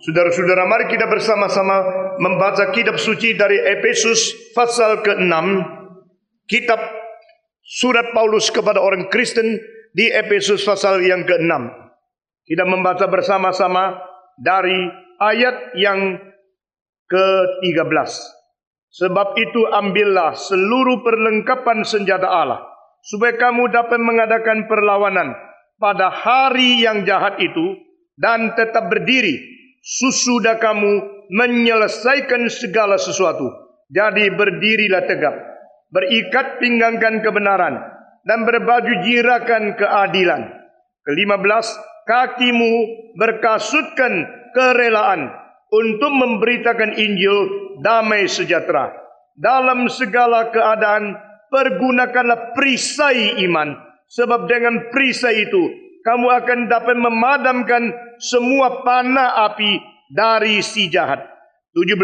Saudara-saudara, mari kita bersama-sama membaca kitab suci dari Efesus pasal ke-6. Kitab surat Paulus kepada orang Kristen di Efesus pasal yang ke-6. Kita membaca bersama-sama dari ayat yang ke-13. Sebab itu ambillah seluruh perlengkapan senjata Allah, supaya kamu dapat mengadakan perlawanan pada hari yang jahat itu, dan tetap berdiri sesudah kamu menyelesaikan segala sesuatu. Jadi berdirilah tegap, berikat pinggangkan kebenaran, dan berbaju jirakan keadilan. Ke-15, kakimu berkasutkan kerelaan untuk memberitakan Injil damai sejahtera. Dalam segala keadaan pergunakanlah perisai iman, sebab dengan perisai itu kamu akan dapat memadamkan semua panah api dari si jahat. 17,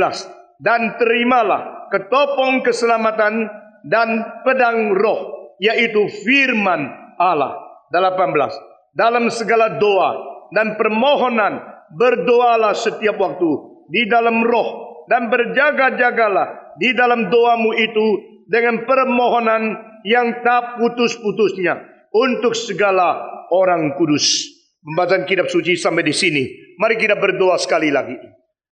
dan terimalah ketopong keselamatan dan pedang roh, yaitu firman Allah. 18, dalam segala doa dan permohonan berdoalah setiap waktu di dalam roh, dan berjaga-jagalah di dalam doamu itu dengan permohonan yang tak putus-putusnya untuk segala orang kudus. Pembacaan kitab suci sampai di sini. Mari kita berdoa sekali lagi.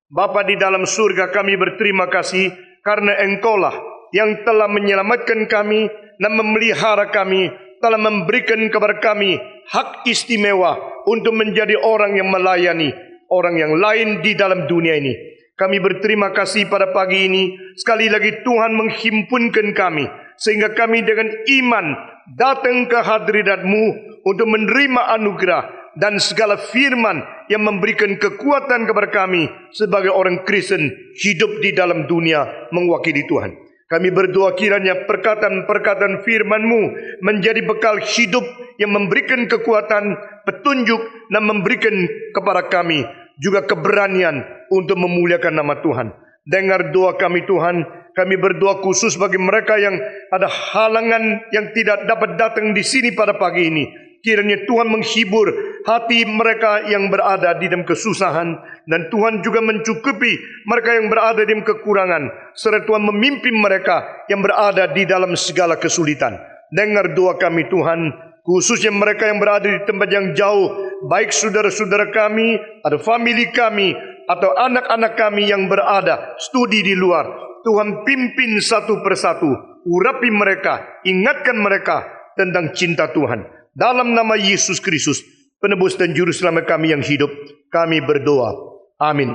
Bapa di dalam surga, kami berterima kasih karena Engkaulah yang telah menyelamatkan kami dan memelihara kami, telah memberikan kepada kami hak istimewa untuk menjadi orang yang melayani orang yang lain di dalam dunia ini. Kami berterima kasih pada pagi ini. Sekali lagi Tuhan menghimpunkan kami, sehingga kami dengan iman datang ke hadirat-Mu untuk menerima anugerah dan segala firman yang memberikan kekuatan kepada kami sebagai orang Kristen hidup di dalam dunia mewakili Tuhan. Kami berdoa kiranya perkataan-perkataan firman-Mu menjadi bekal hidup yang memberikan kekuatan, petunjuk, dan memberikan kepada kami juga keberanian untuk memuliakan nama Tuhan. Dengar doa kami Tuhan. Kami berdoa khusus bagi mereka yang ada halangan yang tidak dapat datang di sini pada pagi ini. Kiranya Tuhan menghibur hati mereka yang berada di dalam kesusahan, dan Tuhan juga mencukupi mereka yang berada di dalam kekurangan, serta Tuhan memimpin mereka yang berada di dalam segala kesulitan. Dengar doa kami Tuhan, khususnya mereka yang berada di tempat yang jauh, baik saudara-saudara kami, atau famili kami, atau anak-anak kami yang berada studi di luar. Tuhan pimpin satu persatu, urapi mereka, ingatkan mereka tentang cinta Tuhan. Dalam nama Yesus Kristus, penebus dan juru selamat kami yang hidup, kami berdoa. Amin.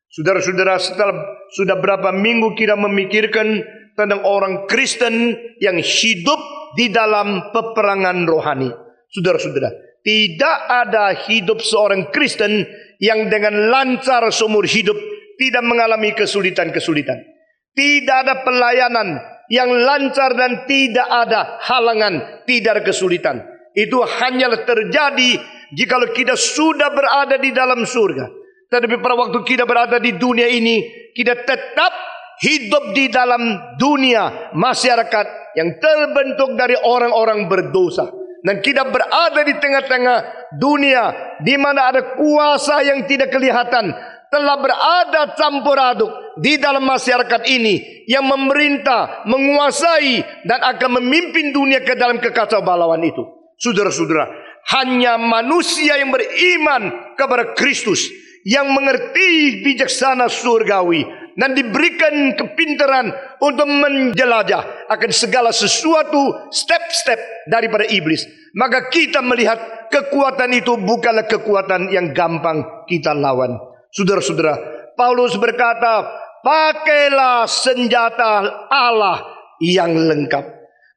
Saudara-saudara, setelah sudah berapa minggu kita memikirkan tentang orang Kristen yang hidup di dalam peperangan rohani. Saudara-saudara, tidak ada hidup seorang Kristen yang dengan lancar seumur hidup, tidak mengalami kesulitan-kesulitan. Tidak ada pelayanan yang lancar dan tidak ada halangan, tidak ada kesulitan. Itu hanyalah terjadi jikalau kita sudah berada di dalam surga. Tetapi pada waktu kita berada di dunia ini, kita tetap hidup di dalam dunia masyarakat yang terbentuk dari orang-orang berdosa. Dan kita berada di tengah-tengah dunia di mana ada kuasa yang tidak kelihatan telah berada campur aduk di dalam masyarakat ini, yang memerintah, menguasai, dan akan memimpin dunia ke dalam kekacauan balauan itu. Saudara-saudara, hanya manusia yang beriman kepada Kristus, yang mengerti bijaksana surgawi, dan diberikan kepintaran untuk menjelajah akan segala sesuatu step-step daripada iblis. Maka kita melihat kekuatan itu bukanlah kekuatan yang gampang kita lawan. Saudara-saudara, Paulus berkata, pakailah senjata Allah yang lengkap.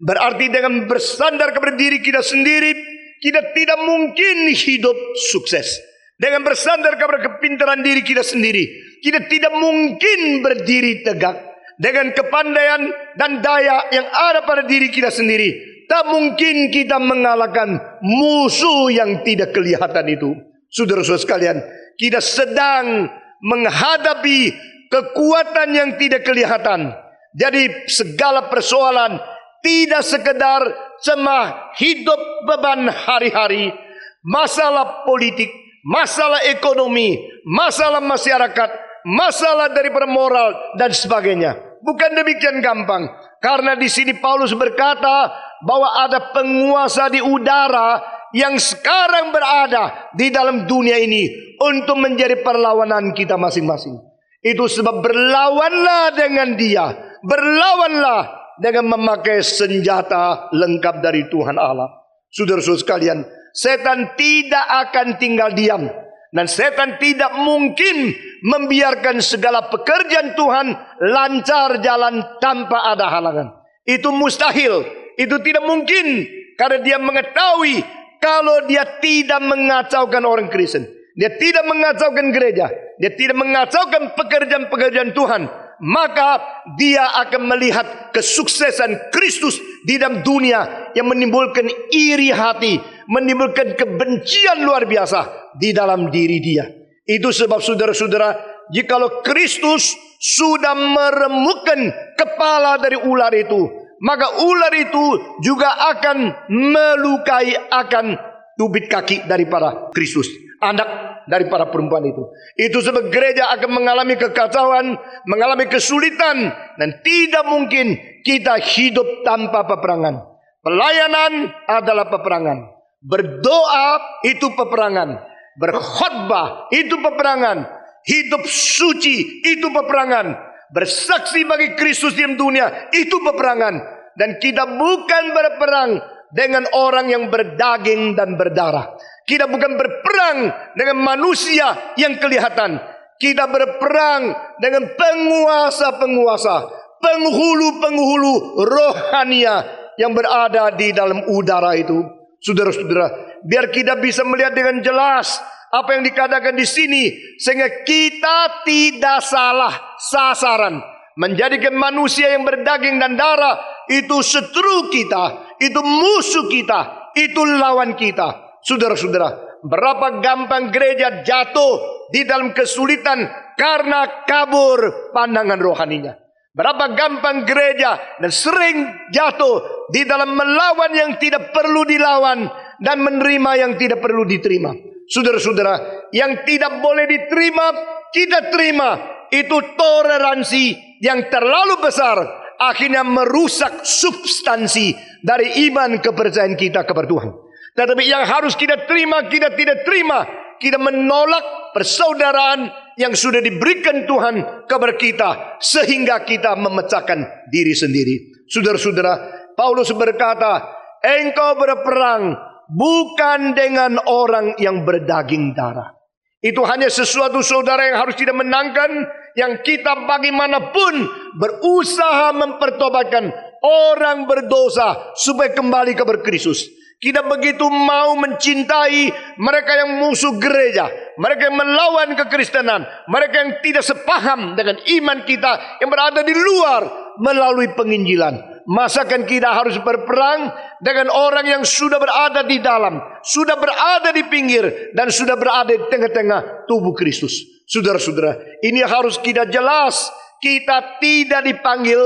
Berarti dengan bersandar kepada diri kita sendiri, kita tidak mungkin hidup sukses. Dengan bersandar kepada kepintaran diri kita sendiri, kita tidak mungkin berdiri tegak. Dengan kepandaian dan daya yang ada pada diri kita sendiri, tak mungkin kita mengalahkan musuh yang tidak kelihatan itu. Saudara-saudara sekalian, kita sedang menghadapi kekuatan yang tidak kelihatan. Jadi segala persoalan tidak sekedar cuma hidup beban hari-hari, masalah politik, masalah ekonomi, masalah masyarakat, masalah daripada moral dan sebagainya. Bukan demikian gampang. Karena di sini Paulus berkata bahwa ada penguasa di udara yang sekarang berada di dalam dunia ini untuk menjadi perlawanan kita masing-masing. Itu sebab berlawanlah dengan dia, berlawanlah dengan memakai senjata lengkap dari Tuhan Allah. Saudara-saudara sekalian, setan tidak akan tinggal diam. Dan setan tidak mungkin membiarkan segala pekerjaan Tuhan lancar jalan tanpa ada halangan. Itu mustahil. Itu tidak mungkin. Karena dia mengetahui kalau dia tidak mengacaukan orang Kristen, dia tidak mengacaukan gereja, dia tidak mengacaukan pekerjaan-pekerjaan Tuhan, maka dia akan melihat kesuksesan Kristus di dalam dunia yang menimbulkan iri hati, menimbulkan kebencian luar biasa di dalam diri dia. Itu sebab saudara-saudara, jikalau Kristus sudah meremukkan kepala dari ular itu, maka ular itu juga akan melukai akan tubit kaki daripada Kristus, anak daripada perempuan itu. Itu sebab gereja akan mengalami kekacauan, mengalami kesulitan, dan tidak mungkin kita hidup tanpa peperangan. Pelayanan adalah peperangan. Berdoa itu peperangan. Berkhotbah itu peperangan. Hidup suci itu peperangan. Bersaksi bagi Kristus di dunia itu peperangan. Dan kita bukan berperang dengan orang yang berdaging dan berdarah. Kita bukan berperang dengan manusia yang kelihatan. Kita berperang dengan penguasa-penguasa, penghulu-penghulu rohania yang berada di dalam udara itu. Saudara-saudara, biar kita bisa melihat dengan jelas apa yang dikatakan di sini, sehingga kita tidak salah sasaran. Menjadikan manusia yang berdaging dan darah itu setru kita, itu musuh kita, itu lawan kita. Saudara-saudara, berapa gampang gereja jatuh di dalam kesulitan karena kabur pandangan rohaninya. Berapa gampang gereja dan sering jatuh di dalam melawan yang tidak perlu dilawan dan menerima yang tidak perlu diterima. Saudara-saudara, yang tidak boleh diterima, kita terima. Itu toleransi yang terlalu besar, akhirnya merusak substansi dari iman kepercayaan kita kepada Tuhan. Tetapi yang harus kita terima, kita tidak terima. Kita menolak persaudaraan yang sudah diberikan Tuhan kepada kita, sehingga kita memecahkan diri sendiri. Saudara-saudara, Paulus berkata, engkau berperang bukan dengan orang yang berdaging darah. Itu hanya sesuatu saudara yang harus kita menangkan, yang kita bagaimanapun berusaha mempertobatkan orang berdosa supaya kembali kepada Kristus. Kita begitu mau mencintai mereka yang musuh gereja, mereka yang melawan kekristenan, mereka yang tidak sepaham dengan iman kita yang berada di luar melalui penginjilan. Masakan kita harus berperang dengan orang yang sudah berada di dalam, sudah berada di pinggir, dan sudah berada di tengah-tengah tubuh Kristus. Saudara-saudara, ini harus kita jelas. Kita tidak dipanggil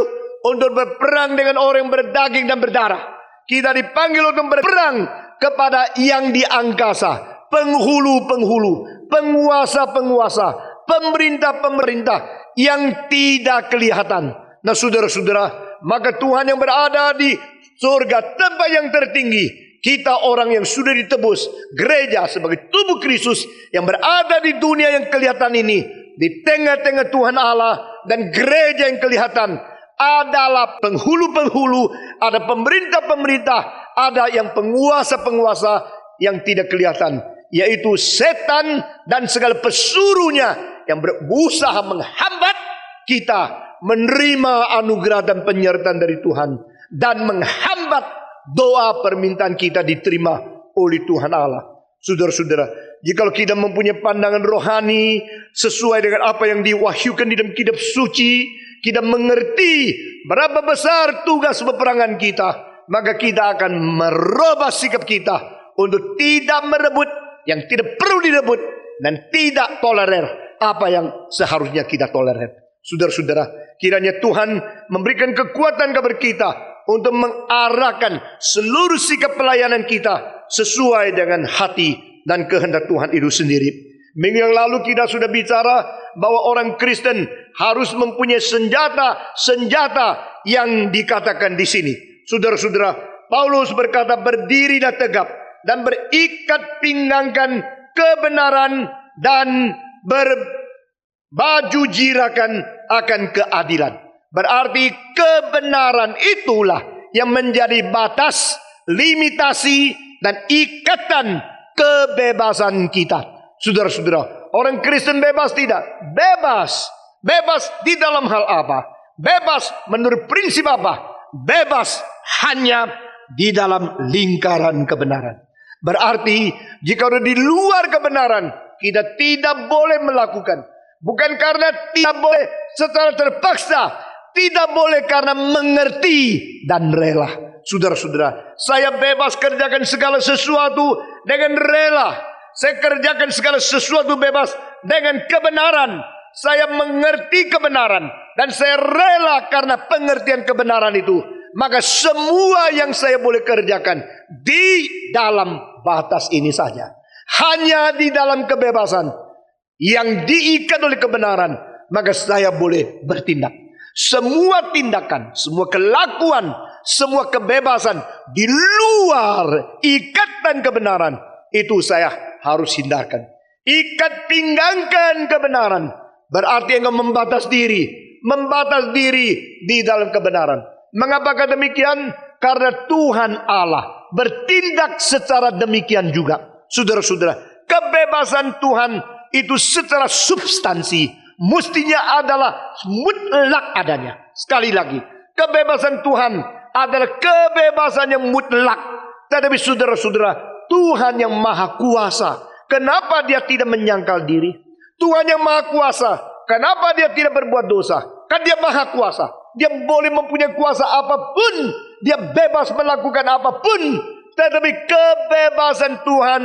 untuk berperang dengan orang yang berdaging dan berdarah. Kita dipanggil untuk berperang kepada yang di angkasa, penghulu-penghulu, penguasa-penguasa, pemerintah-pemerintah yang tidak kelihatan. Nah, saudara-saudara, maka Tuhan yang berada di surga, tempat yang tertinggi, kita orang yang sudah ditebus, gereja sebagai tubuh Kristus yang berada di dunia yang kelihatan ini, di tengah-tengah Tuhan Allah dan gereja yang kelihatan, adalah penghulu-penghulu, ada pemerintah-pemerintah, ada yang penguasa-penguasa yang tidak kelihatan, yaitu setan dan segala pesuruhnya yang berusaha menghambat kita menerima anugerah dan penyertaan dari Tuhan, dan menghambat doa permintaan kita diterima oleh Tuhan Allah. Saudara-saudara, jika kita mempunyai pandangan rohani sesuai dengan apa yang diwahyukan di dalam kitab suci, kita mengerti berapa besar tugas peperangan kita, maka kita akan merubah sikap kita untuk tidak merebut yang tidak perlu direbut, dan tidak tolerir apa yang seharusnya kita tolerir. Saudara-saudara, kiranya Tuhan memberikan kekuatan kepada kita untuk mengarahkan seluruh sikap pelayanan kita sesuai dengan hati dan kehendak Tuhan itu sendiri. Minggu yang lalu kita sudah bicara bahwa orang Kristen harus mempunyai senjata yang dikatakan di sini. Saudara-saudara, Paulus berkata, berdirilah tegap dan berikat pinggangkan kebenaran dan berbaju jirakan akan keadilan. Berarti kebenaran itulah yang menjadi batas, limitasi dan ikatan kebebasan kita. Saudara-saudara, orang Kristen bebas tidak? Bebas. Bebas di dalam hal apa? Bebas menurut prinsip apa? Bebas hanya di dalam lingkaran kebenaran. Berarti jika di luar kebenaran, kita tidak boleh melakukan. Bukan karena tidak boleh secara terpaksa, tidak boleh karena mengerti dan rela. Saudara-saudara, saya bebas kerjakan segala sesuatu dengan rela. Saya kerjakan segala sesuatu bebas dengan kebenaran. Saya mengerti kebenaran dan saya rela karena pengertian kebenaran itu. Maka semua yang saya boleh kerjakan di dalam batas ini saja. Hanya di dalam kebebasan yang diikat oleh kebenaran, maka saya boleh bertindak. Semua tindakan, semua kelakuan, semua kebebasan di luar ikatan kebenaran, itu saya harus hindarkan. Ikat pinggangkan kebenaran berarti engkau membatas diri di dalam kebenaran. Mengapakah demikian? Karena Tuhan Allah bertindak secara demikian juga. Saudara-saudara, kebebasan Tuhan itu secara substansi mestinya adalah mutlak adanya. Sekali lagi, kebebasan Tuhan adalah kebebasan yang mutlak. Tetapi saudara-saudara, Tuhan yang maha kuasa, kenapa dia tidak menyangkal diri? Tuhan yang maha kuasa, kenapa dia tidak berbuat dosa? Kan dia maha kuasa, dia boleh mempunyai kuasa apapun, dia bebas melakukan apapun. Tetapi kebebasan Tuhan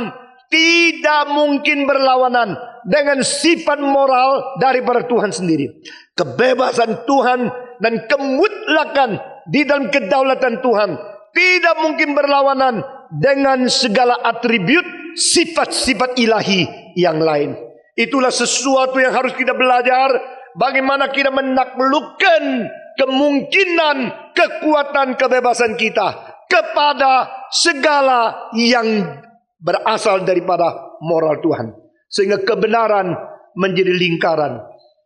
tidak mungkin berlawanan dengan sifat moral daripada Tuhan sendiri. Kebebasan Tuhan dan kemutlakan di dalam kedaulatan Tuhan tidak mungkin berlawanan dengan segala atribut sifat-sifat ilahi yang lain. Itulah sesuatu yang harus kita belajar, bagaimana kita menaklukkan kemungkinan kekuatan kebebasan kita kepada segala yang berasal daripada moral Tuhan. Sehingga kebenaran menjadi lingkaran,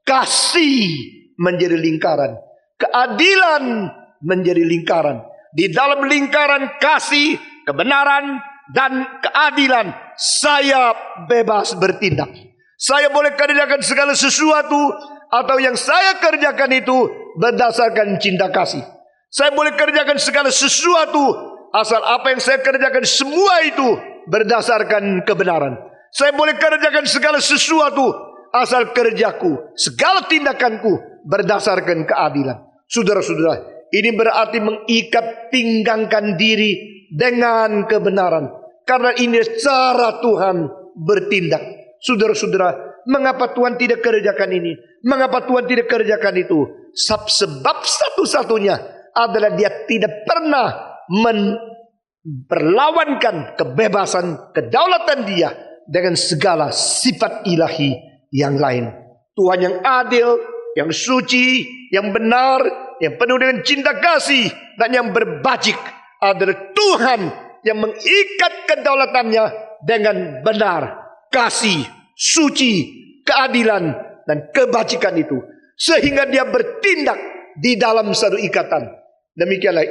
kasih menjadi lingkaran, keadilan menjadi lingkaran. Di dalam lingkaran kasih, kebenaran dan keadilan, saya bebas bertindak. Saya boleh kerjakan segala sesuatu, atau yang saya kerjakan itu berdasarkan cinta kasih. Saya boleh kerjakan segala sesuatu, asal apa yang saya kerjakan semua itu berdasarkan kebenaran. Saya boleh kerjakan segala sesuatu, asal kerjaku, segala tindakanku berdasarkan keadilan. Saudara-saudara, ini berarti mengikat pinggangkan diri dengan kebenaran. Karena ini cara Tuhan bertindak. Saudara-saudara, mengapa Tuhan tidak kerjakan ini? Mengapa Tuhan tidak kerjakan itu? Sebab satu-satunya adalah dia tidak pernah memperlawankan kebebasan, kedaulatan dia dengan segala sifat ilahi yang lain. Tuhan yang adil, yang suci, yang benar, yang penuh dengan cinta kasih, dan yang berbajik adalah Tuhan yang mengikat kedaulatannya dengan benar, kasih, suci, keadilan, dan kebajikan itu. Sehingga dia bertindak di dalam satu ikatan. Demikianlah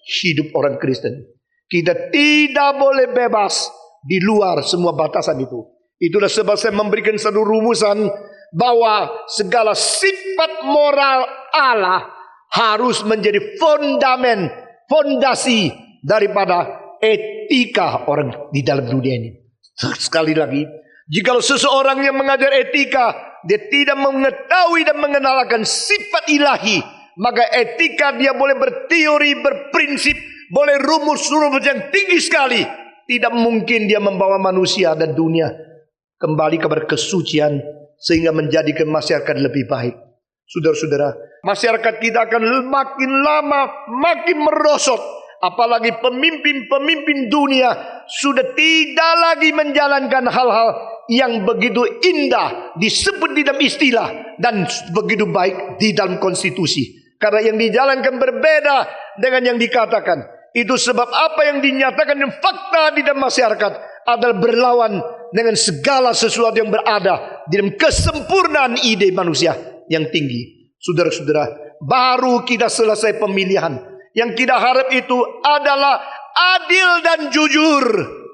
hidup orang Kristen. Kita tidak boleh bebas di luar semua batasan itu. Itulah sebab saya memberikan satu rumusan bahwa segala sifat moral Allah harus menjadi fondasi daripada etika orang di dalam dunia ini. Sekali lagi, jikalau seseorang yang mengajar etika, dia tidak mengetahui dan mengenalkan sifat ilahi, maka etika dia boleh berteori, berprinsip, boleh rumus-rumus yang tinggi sekali. Tidak mungkin dia membawa manusia dan dunia kembali kepada kesucian sehingga menjadikan masyarakat lebih baik. Saudara-saudara, masyarakat kita akan makin lama makin merosot, apalagi pemimpin-pemimpin dunia sudah tidak lagi menjalankan hal-hal yang begitu indah disebut di dalam istilah dan begitu baik di dalam konstitusi. Karena yang dijalankan berbeda dengan yang dikatakan. Itu sebab apa yang dinyatakan dan fakta di dalam masyarakat adalah berlawan dengan segala sesuatu yang berada di dalam kesempurnaan ide manusia yang tinggi. Saudara-saudara, baru kita selesai pemilihan. Yang kita harap itu adalah adil dan jujur.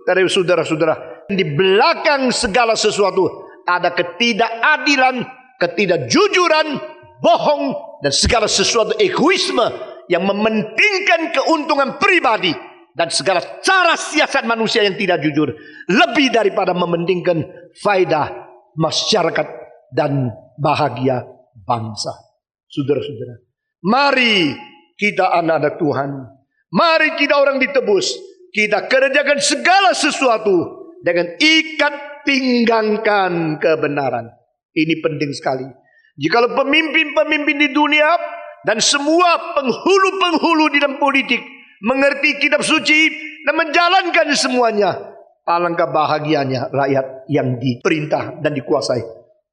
Dari saudara-saudara, di belakang segala sesuatu ada ketidakadilan, ketidakjujuran, bohong, dan segala sesuatu egoisme yang mementingkan keuntungan pribadi dan segala cara siasat manusia yang tidak jujur lebih daripada mementingkan faedah masyarakat dan bahagia bangsa. Saudara-saudara, mari kita anak-anak Tuhan, mari kita orang ditebus, kita kerjakan segala sesuatu dengan ikat pinggangkan kebenaran. Ini penting sekali. Jikalau pemimpin-pemimpin di dunia dan semua penghulu-penghulu di dalam politik mengerti kitab suci dan menjalankan semuanya, alangkah bahagianya rakyat yang diperintah dan dikuasai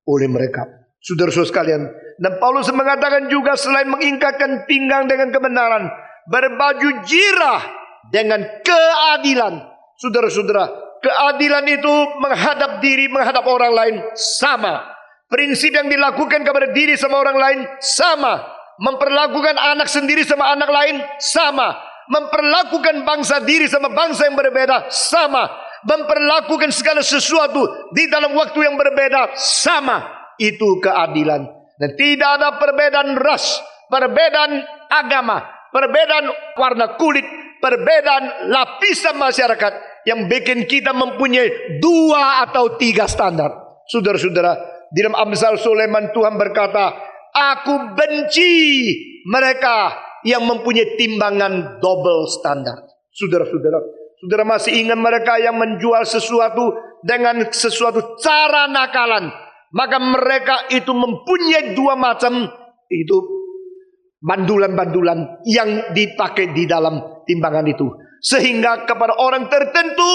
oleh mereka. Saudara-saudara sekalian, dan Paulus mengatakan juga selain mengingkatkan pinggang dengan kebenaran, berbaju jirah dengan keadilan. Saudara-saudara, keadilan itu menghadap diri, menghadap orang lain sama. Prinsip yang dilakukan kepada diri sama orang lain sama. Memperlakukan anak sendiri sama anak lain sama. Memperlakukan bangsa diri sama bangsa yang berbeda sama. Memperlakukan segala sesuatu di dalam waktu yang berbeda sama. Itu keadilan. Dan tidak ada perbedaan ras, perbedaan agama, perbedaan warna kulit, perbedaan lapisan masyarakat yang bikin kita mempunyai 2 atau 3 standar. Saudara-saudara, di dalam Amsal Sulaiman Tuhan berkata, aku benci mereka yang mempunyai timbangan double standar. Saudara-saudara, saudara masih ingat mereka yang menjual sesuatu dengan sesuatu cara nakalan. Maka mereka itu mempunyai 2 macam itu bandulan-bandulan yang dipakai di dalam timbangan itu. Sehingga kepada orang tertentu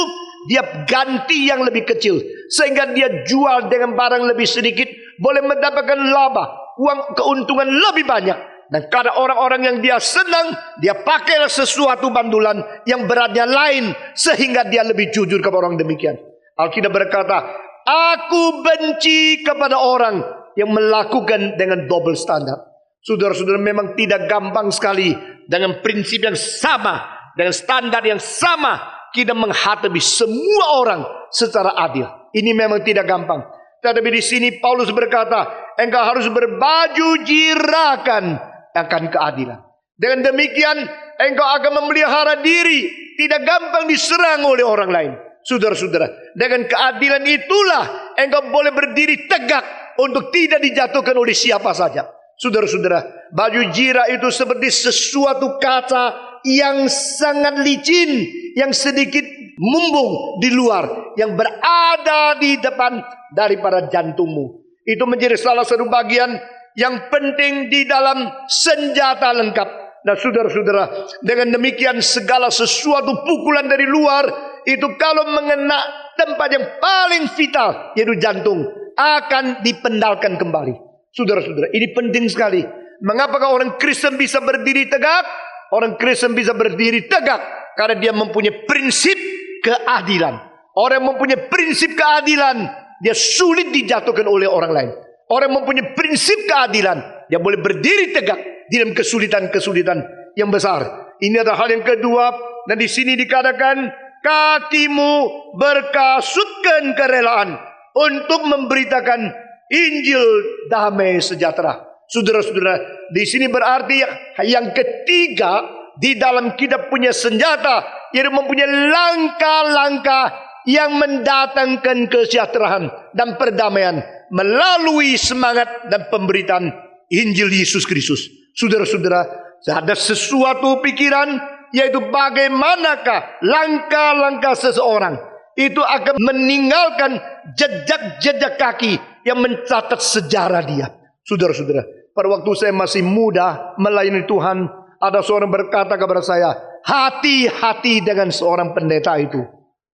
dia ganti yang lebih kecil, sehingga dia jual dengan barang lebih sedikit, boleh mendapatkan laba, uang keuntungan lebih banyak. Dan kada orang-orang yang dia senang, dia pakailah sesuatu bandulan yang beratnya lain, sehingga dia lebih jujur kepada orang demikian. Alkitab berkata, aku benci kepada orang yang melakukan dengan double standar. Saudara-saudara, memang tidak gampang sekali dengan prinsip yang sama, dengan standar yang sama, kita menghadapi semua orang secara adil. Ini memang tidak gampang. Tetapi di sini Paulus berkata, engkau harus berbaju jirakan akan keadilan. Dengan demikian, engkau akan memelihara diri, tidak gampang diserang oleh orang lain. Saudara-saudara, dengan keadilan itulah engkau boleh berdiri tegak untuk tidak dijatuhkan oleh siapa saja. Saudara-saudara, baju jirah itu seperti sesuatu kaca yang sangat licin, yang sedikit mumbung di luar, yang berada di depan daripada jantungmu. Itu menjadi salah satu bagian yang penting di dalam senjata lengkap. Nah saudara-saudara, dengan demikian segala sesuatu pukulan dari luar itu kalau mengena tempat yang paling vital, yaitu jantung, akan dipendalkan kembali. Saudara-saudara, ini penting sekali. Mengapakah orang Kristen bisa berdiri tegak? Orang Kristen bisa berdiri tegak karena dia mempunyai prinsip keadilan. Orang yang mempunyai prinsip keadilan, dia sulit dijatuhkan oleh orang lain. Orang yang mempunyai prinsip keadilan, dia boleh berdiri tegak di dalam kesulitan-kesulitan yang besar. Ini adalah hal yang kedua. Dan di sini dikatakan, kakimu berkasutkan kerelaan untuk memberitakan Injil damai sejahtera. Saudara-saudara, di sini berarti yang ketiga di dalam kita punya senjata, yaitu mempunyai langkah-langkah yang mendatangkan kesejahteraan dan perdamaian melalui semangat dan pemberitaan Injil Yesus Kristus. Saudara-saudara, ada sesuatu pikiran, yaitu bagaimanakah langkah-langkah seseorang itu akan meninggalkan jejak-jejak kaki yang mencatat sejarah dia. Saudara-saudara, pada waktu saya masih muda melayani Tuhan, ada seorang berkata kepada saya, hati-hati dengan seorang pendeta itu.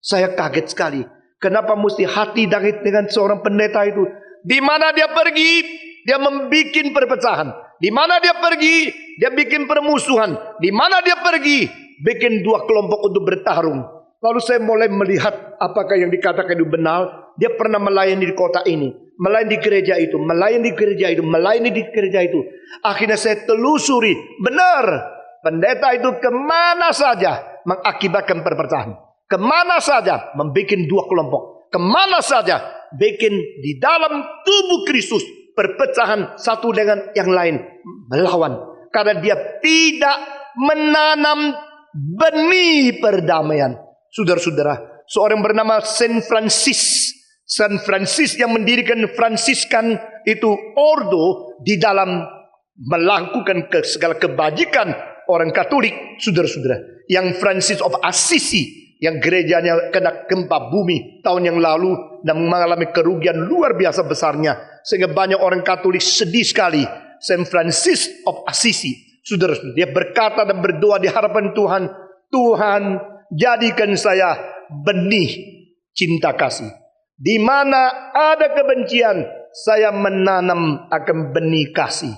Saya kaget sekali. Kenapa mesti hati dengan seorang pendeta itu? Di mana dia pergi, dia membuat perpecahan. Di mana dia pergi, dia bikin permusuhan. Di mana dia pergi, bikin dua kelompok untuk bertarung. Lalu saya mulai melihat apakah yang dikatakan itu benar. Dia pernah melayani di kota ini, melayani di gereja itu, melayani di gereja itu, melayani di gereja itu. Akhirnya saya telusuri, benar, pendeta itu kemana saja mengakibatkan perpecahan. Kemana saja membuat dua kelompok. Kemana saja bikin di dalam tubuh Kristus perpecahan satu dengan yang lain melawan. Karena dia tidak menanam benih perdamaian. Saudara-saudara, seorang bernama Saint Francis yang mendirikan Fransiskan itu ordo di dalam melakukan segala kebajikan orang Katolik, saudara-saudara. Yang Francis of Assisi, yang gerejanya kena gempa bumi tahun yang lalu dan mengalami kerugian luar biasa besarnya, sehingga banyak orang Katolik sedih sekali. Saint Francis of Assisi, saudara, dia berkata dan berdoa di hadapan Tuhan, Tuhan, jadikan saya benih cinta kasih. Di mana ada kebencian, saya menanam akan benih kasih.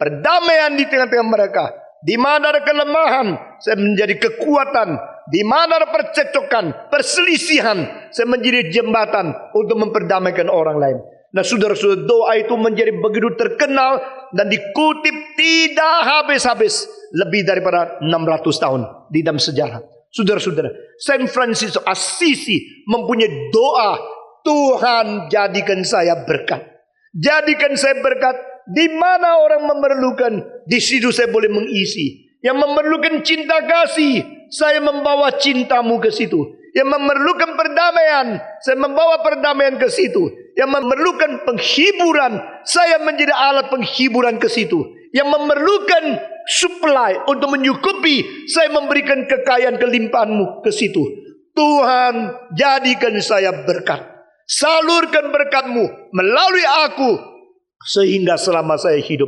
Perdamaian di tengah-tengah mereka. Di mana ada kelemahan, saya menjadi kekuatan. Di mana ada percekcokan, perselisihan, saya menjadi jembatan untuk memperdamaikan orang lain. Nah, saudara-saudara, doa itu menjadi begitu terkenal dan dikutip tidak habis-habis lebih daripada 600 tahun di dalam sejarah. Saudara-saudara, Saint Francis of Assisi mempunyai doa, Tuhan jadikan saya berkat. Jadikan saya berkat. Di mana orang memerlukan, di situ saya boleh mengisi. Yang memerlukan cinta kasih, saya membawa cintamu ke situ. Yang memerlukan perdamaian, saya membawa perdamaian ke situ. Yang memerlukan penghiburan, saya menjadi alat penghiburan ke situ. Yang memerlukan supply untuk menyukupi, saya memberikan kekayaan kelimpahanmu ke situ. Tuhan, jadikan saya berkat. Salurkan berkatmu melalui aku, sehingga selama saya hidup,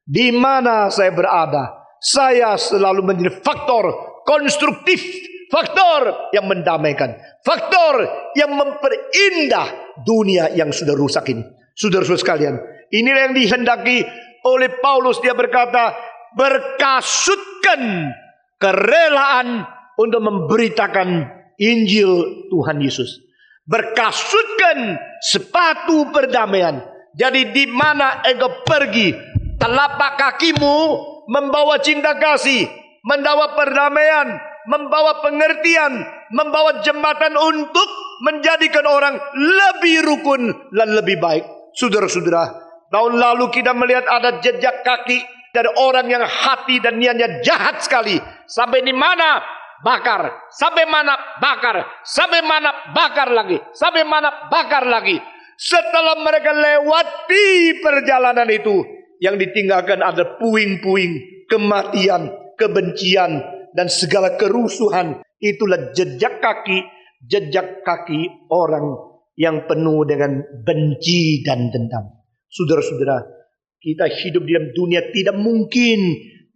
di mana saya berada, saya selalu menjadi faktor konstruktif, faktor yang mendamaikan, faktor yang memperindah dunia yang sudah rusak ini. Saudara-saudara sekalian, inilah yang dihendaki oleh Paulus. Dia berkata, berkasutkan kerelaan untuk memberitakan Injil Tuhan Yesus. Berkasutkan sepatu perdamaian. Jadi di mana engkau pergi, telapak kakimu membawa cinta kasih, membawa perdamaian, membawa pengertian, membawa jembatan untuk menjadikan orang lebih rukun dan lebih baik. Saudara-saudara, tahun lalu kita melihat ada jejak kaki dari orang yang hati dan niatnya jahat sekali. Sampai di mana? Bakar. Sampai mana? Bakar. Sampai mana? Bakar lagi. Sampai mana? Bakar lagi. Setelah mereka lewati perjalanan itu, yang ditinggalkan ada puing-puing, kematian, kebencian, dan segala kerusuhan. Itulah jejak kaki orang yang penuh dengan benci dan dendam. Saudara-saudara, kita hidup di dalam dunia tidak mungkin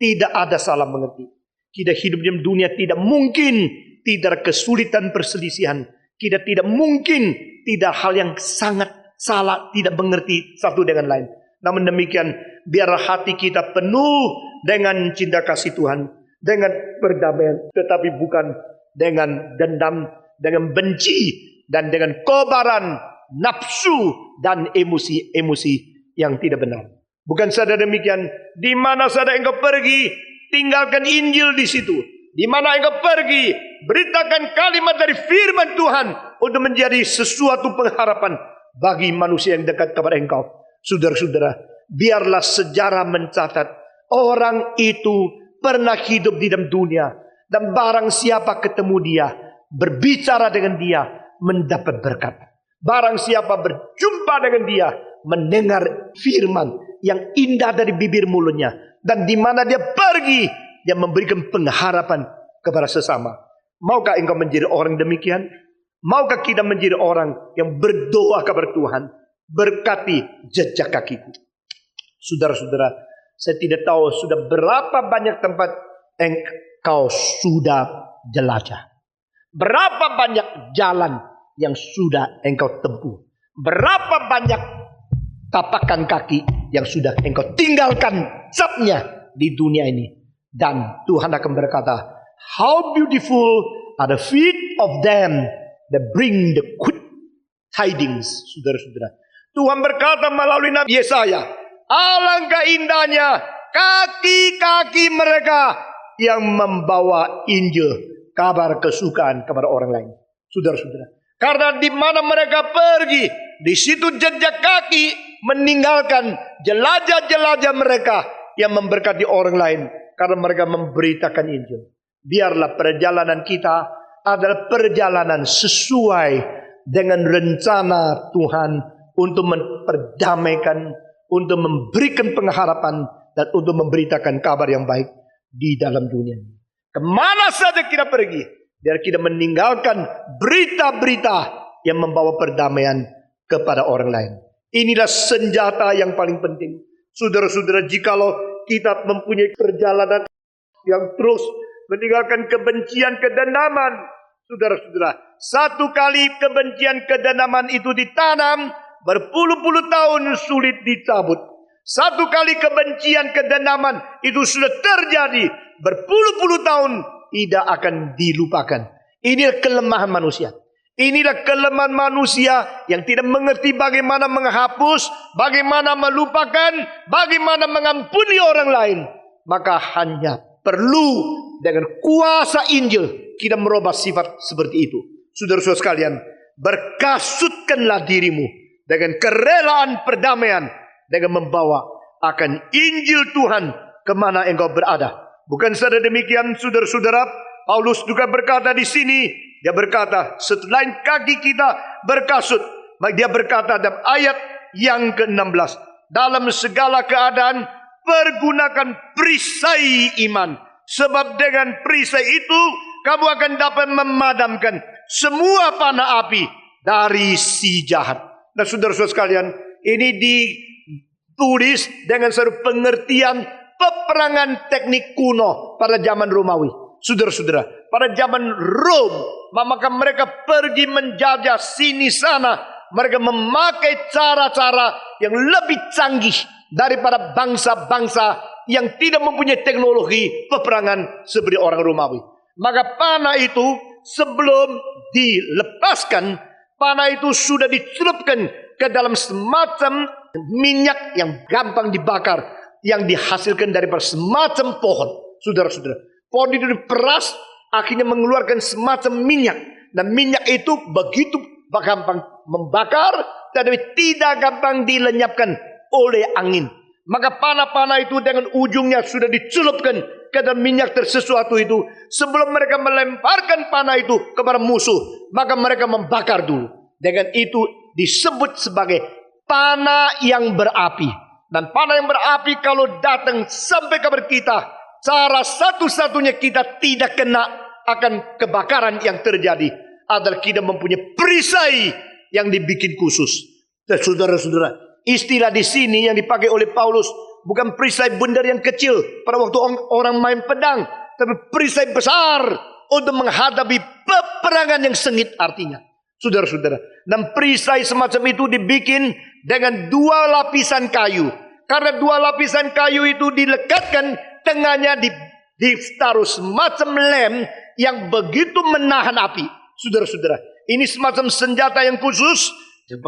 tidak ada salah mengerti. Kita hidup di dalam dunia tidak mungkin tidak ada kesulitan perselisihan. Kita tidak mungkin tidak hal yang sangat salah, tidak mengerti satu dengan lain. Namun demikian, biarlah hati kita penuh dengan cinta kasih Tuhan, dengan perdamaian, tetapi bukan dengan dendam, dengan benci, dan dengan kobaran, nafsu, dan emosi-emosi yang tidak benar. Bukan saja demikian, di mana saja engkau pergi, tinggalkan Injil di situ. Di mana engkau pergi, beritakan kalimat dari firman Tuhan untuk menjadi sesuatu pengharapan bagi manusia yang dekat kepada engkau. Saudara-saudara, biarlah sejarah mencatat orang itu pernah hidup di dalam dunia, dan barang siapa ketemu dia, berbicara dengan dia, mendapat berkat. Barang siapa berjumpa dengan dia, mendengar firman yang indah dari bibir mulutnya, dan di mana dia pergi, dia memberikan pengharapan kepada sesama. Maukah engkau menjadi orang demikian? Maukah kita menjadi orang yang berdoa kepada Tuhan, berkati jejak kakiku? Saudara-saudara, saya tidak tahu sudah berapa banyak tempat kau sudah jelajah? Berapa banyak jalan yang sudah engkau tempuh? Berapa banyak tapakan kaki yang sudah engkau tinggalkan capnya di dunia ini? Dan Tuhan akan berkata, how beautiful are the feet of them that bring the good tidings. Saudara-saudara, Tuhan berkata melalui Nabi Yesaya, alangkah indahnya kaki-kaki mereka yang membawa Injil, kabar kesukaan kepada orang lain. Saudara-saudara, karena di mana mereka pergi, di situ jejak kaki meninggalkan jelajah-jelajah mereka yang memberkati orang lain, karena mereka memberitakan Injil. Biarlah perjalanan kita adalah perjalanan sesuai dengan rencana Tuhan untuk memperdamaikan, untuk memberikan pengharapan, dan untuk memberitakan kabar yang baik di dalam dunia ini. Kemana saja kita pergi, biar kita meninggalkan berita-berita yang membawa perdamaian kepada orang lain. Inilah senjata yang paling penting. Saudara-saudara, jikalau kita mempunyai perjalanan yang terus meninggalkan kebencian, kedendaman, saudara-saudara, satu kali kebencian, kedendaman itu ditanam, berpuluh-puluh tahun sulit dicabut. Satu kali kebencian, kedendaman itu sudah terjadi, berpuluh-puluh tahun tidak akan dilupakan. Inilah kelemahan manusia. Inilah kelemahan manusia yang tidak mengerti bagaimana menghapus, bagaimana melupakan, bagaimana mengampuni orang lain. Maka hanya perlu dengan kuasa Injil kita merubah sifat seperti itu. Saudara-saudara sekalian, berkasutkanlah dirimu dengan kerelaan perdamaian, dengan membawa akan Injil Tuhan kemana engkau berada. Bukan saja demikian, saudara-saudara, Paulus juga berkata di sini, dia berkata, selain kaki kita berkasut, dia berkata dalam ayat yang ke-16, dalam segala keadaan pergunakan perisai iman, sebab dengan perisai itu kamu akan dapat memadamkan semua panah api dari si jahat. Nah, saudara-saudara sekalian, ini ditulis dengan satu pengertian peperangan teknik kuno pada zaman Romawi. Saudara-saudara, pada zaman Rom, maka mereka pergi menjajah sini sana. Mereka memakai cara-cara yang lebih canggih daripada bangsa-bangsa yang tidak mempunyai teknologi peperangan seperti orang Romawi. Maka panah itu sebelum dilepaskan, panah itu sudah dicelupkan ke dalam semacam minyak yang gampang dibakar, yang dihasilkan daripada semacam pohon. Saudara-saudara, pohon itu diperas, akhirnya mengeluarkan semacam minyak. Dan minyak itu begitu gampang membakar, tetapi tidak gampang dilenyapkan oleh angin. Maka panah-panah itu dengan ujungnya sudah dicelupkan ke dalam minyak tersesuatu itu. Sebelum mereka melemparkan panah itu kepada musuh, maka mereka membakar dulu. Dengan itu disebut sebagai panah yang berapi. Dan panah yang berapi kalau datang sampai kepada kita, cara satu-satunya kita tidak kena akan kebakaran yang terjadi adalah kita mempunyai perisai yang dibikin khusus. Dan saudara-saudara, istilah di sini yang dipakai oleh Paulus bukan perisai bundar yang kecil pada waktu orang main pedang, tapi perisai besar untuk menghadapi peperangan yang sengit artinya. Saudara-saudara, dan perisai semacam itu dibikin dengan 2 lapisan kayu. Karena 2 lapisan kayu itu dilekatkan, tengahnya ditaruh semacam lem yang begitu menahan api. Saudara-saudara, ini semacam senjata yang khusus,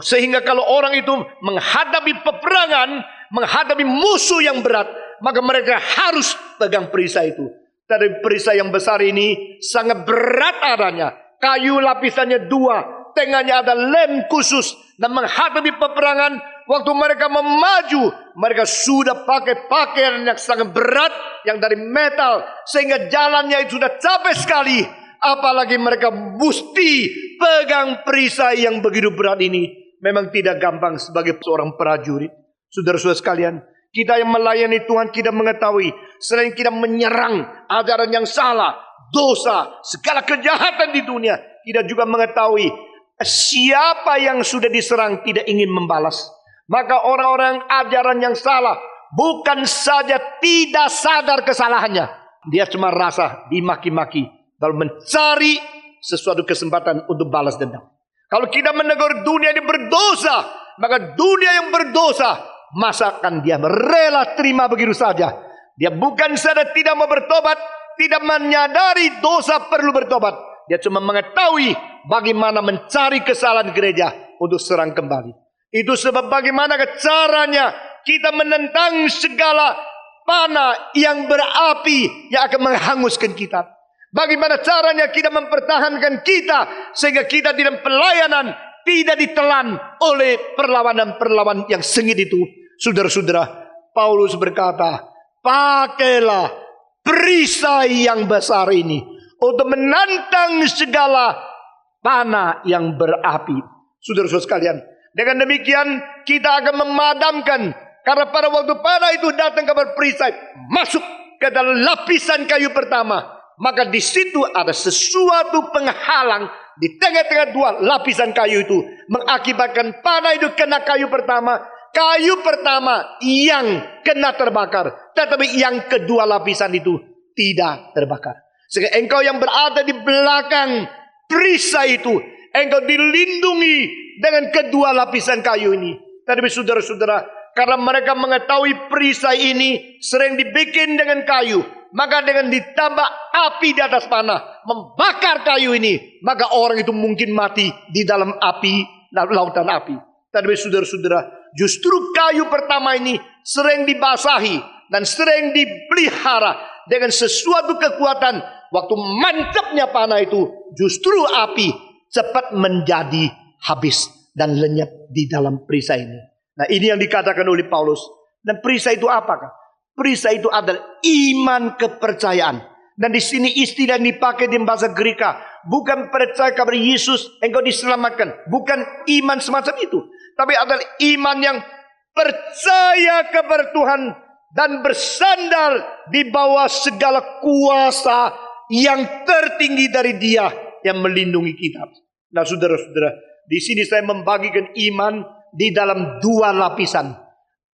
sehingga kalau orang itu menghadapi peperangan, menghadapi musuh yang berat, maka mereka harus pegang perisai itu. Tapi perisai yang besar ini sangat berat adanya. Kayu lapisannya 2, tengahnya ada lem khusus. Dan menghadapi peperangan, waktu mereka memaju, mereka sudah pakai pakaian yang sangat berat, yang dari metal, sehingga jalannya itu sudah capek sekali. Apalagi mereka mesti pegang perisai yang begitu berat ini. Memang tidak gampang sebagai seorang prajurit. Saudara-saudara sekalian, kita yang melayani Tuhan, kita mengetahui selain kita menyerang ajaran yang salah, dosa, segala kejahatan di dunia, kita juga mengetahui siapa yang sudah diserang tidak ingin membalas. Maka orang-orang ajaran yang salah bukan saja tidak sadar kesalahannya, dia cuma rasa dimaki-maki, lalu mencari sesuatu kesempatan untuk balas dendam. Kalau kita menegur dunia ini berdosa, maka dunia yang berdosa, masakan dia rela terima begitu saja. Dia bukan saja tidak mau bertobat, tidak menyadari dosa perlu bertobat. Dia cuma mengetahui bagaimana mencari kesalahan gereja untuk serang kembali. Itu sebab bagaimana caranya kita menentang segala panah yang berapi yang akan menghanguskan kita. Bagaimana caranya kita mempertahankan kita sehingga kita di dalam pelayanan tidak ditelan oleh perlawanan-perlawanan yang sengit itu. Saudara-saudara, Paulus berkata, pakailah perisai yang besar ini untuk menantang segala panah yang berapi. Saudara-saudara sekalian, dengan demikian kita akan memadamkan, karena pada waktu panah itu datang kabar perisai masuk ke dalam lapisan kayu pertama, maka di situ ada sesuatu penghalang di tengah-tengah dua lapisan kayu itu, mengakibatkan panah itu kena kayu pertama yang kena terbakar, tetapi yang kedua lapisan itu tidak terbakar. Sehingga engkau yang berada di belakang perisai itu, engkau dilindungi dengan kedua lapisan kayu ini. Tetapi saudara-saudara, karena mereka mengetahui perisai ini sering dibikin dengan kayu, maka dengan ditambah api di atas panah, membakar kayu ini, maka orang itu mungkin mati di dalam api, lautan api. Tetapi saudara-saudara, justru kayu pertama ini sering dibasahi dan sering dipelihara dengan sesuatu kekuatan. Waktu mantapnya panah itu, justru api cepat menjadi habis dan lenyap di dalam perisai ini. Nah, ini yang dikatakan oleh Paulus. Dan perisai itu apakah? Perisai itu adalah iman kepercayaan. Dan di sini istilah yang dipakai di bahasa Greka bukan percaya kepada Yesus engkau diselamatkan, bukan iman semacam itu, tapi adalah iman yang percaya kepada Tuhan dan bersandar di bawah segala kuasa yang tertinggi dari Dia yang melindungi kita. Nah, saudara-saudara, di sini saya membagikan iman di dalam dua lapisan.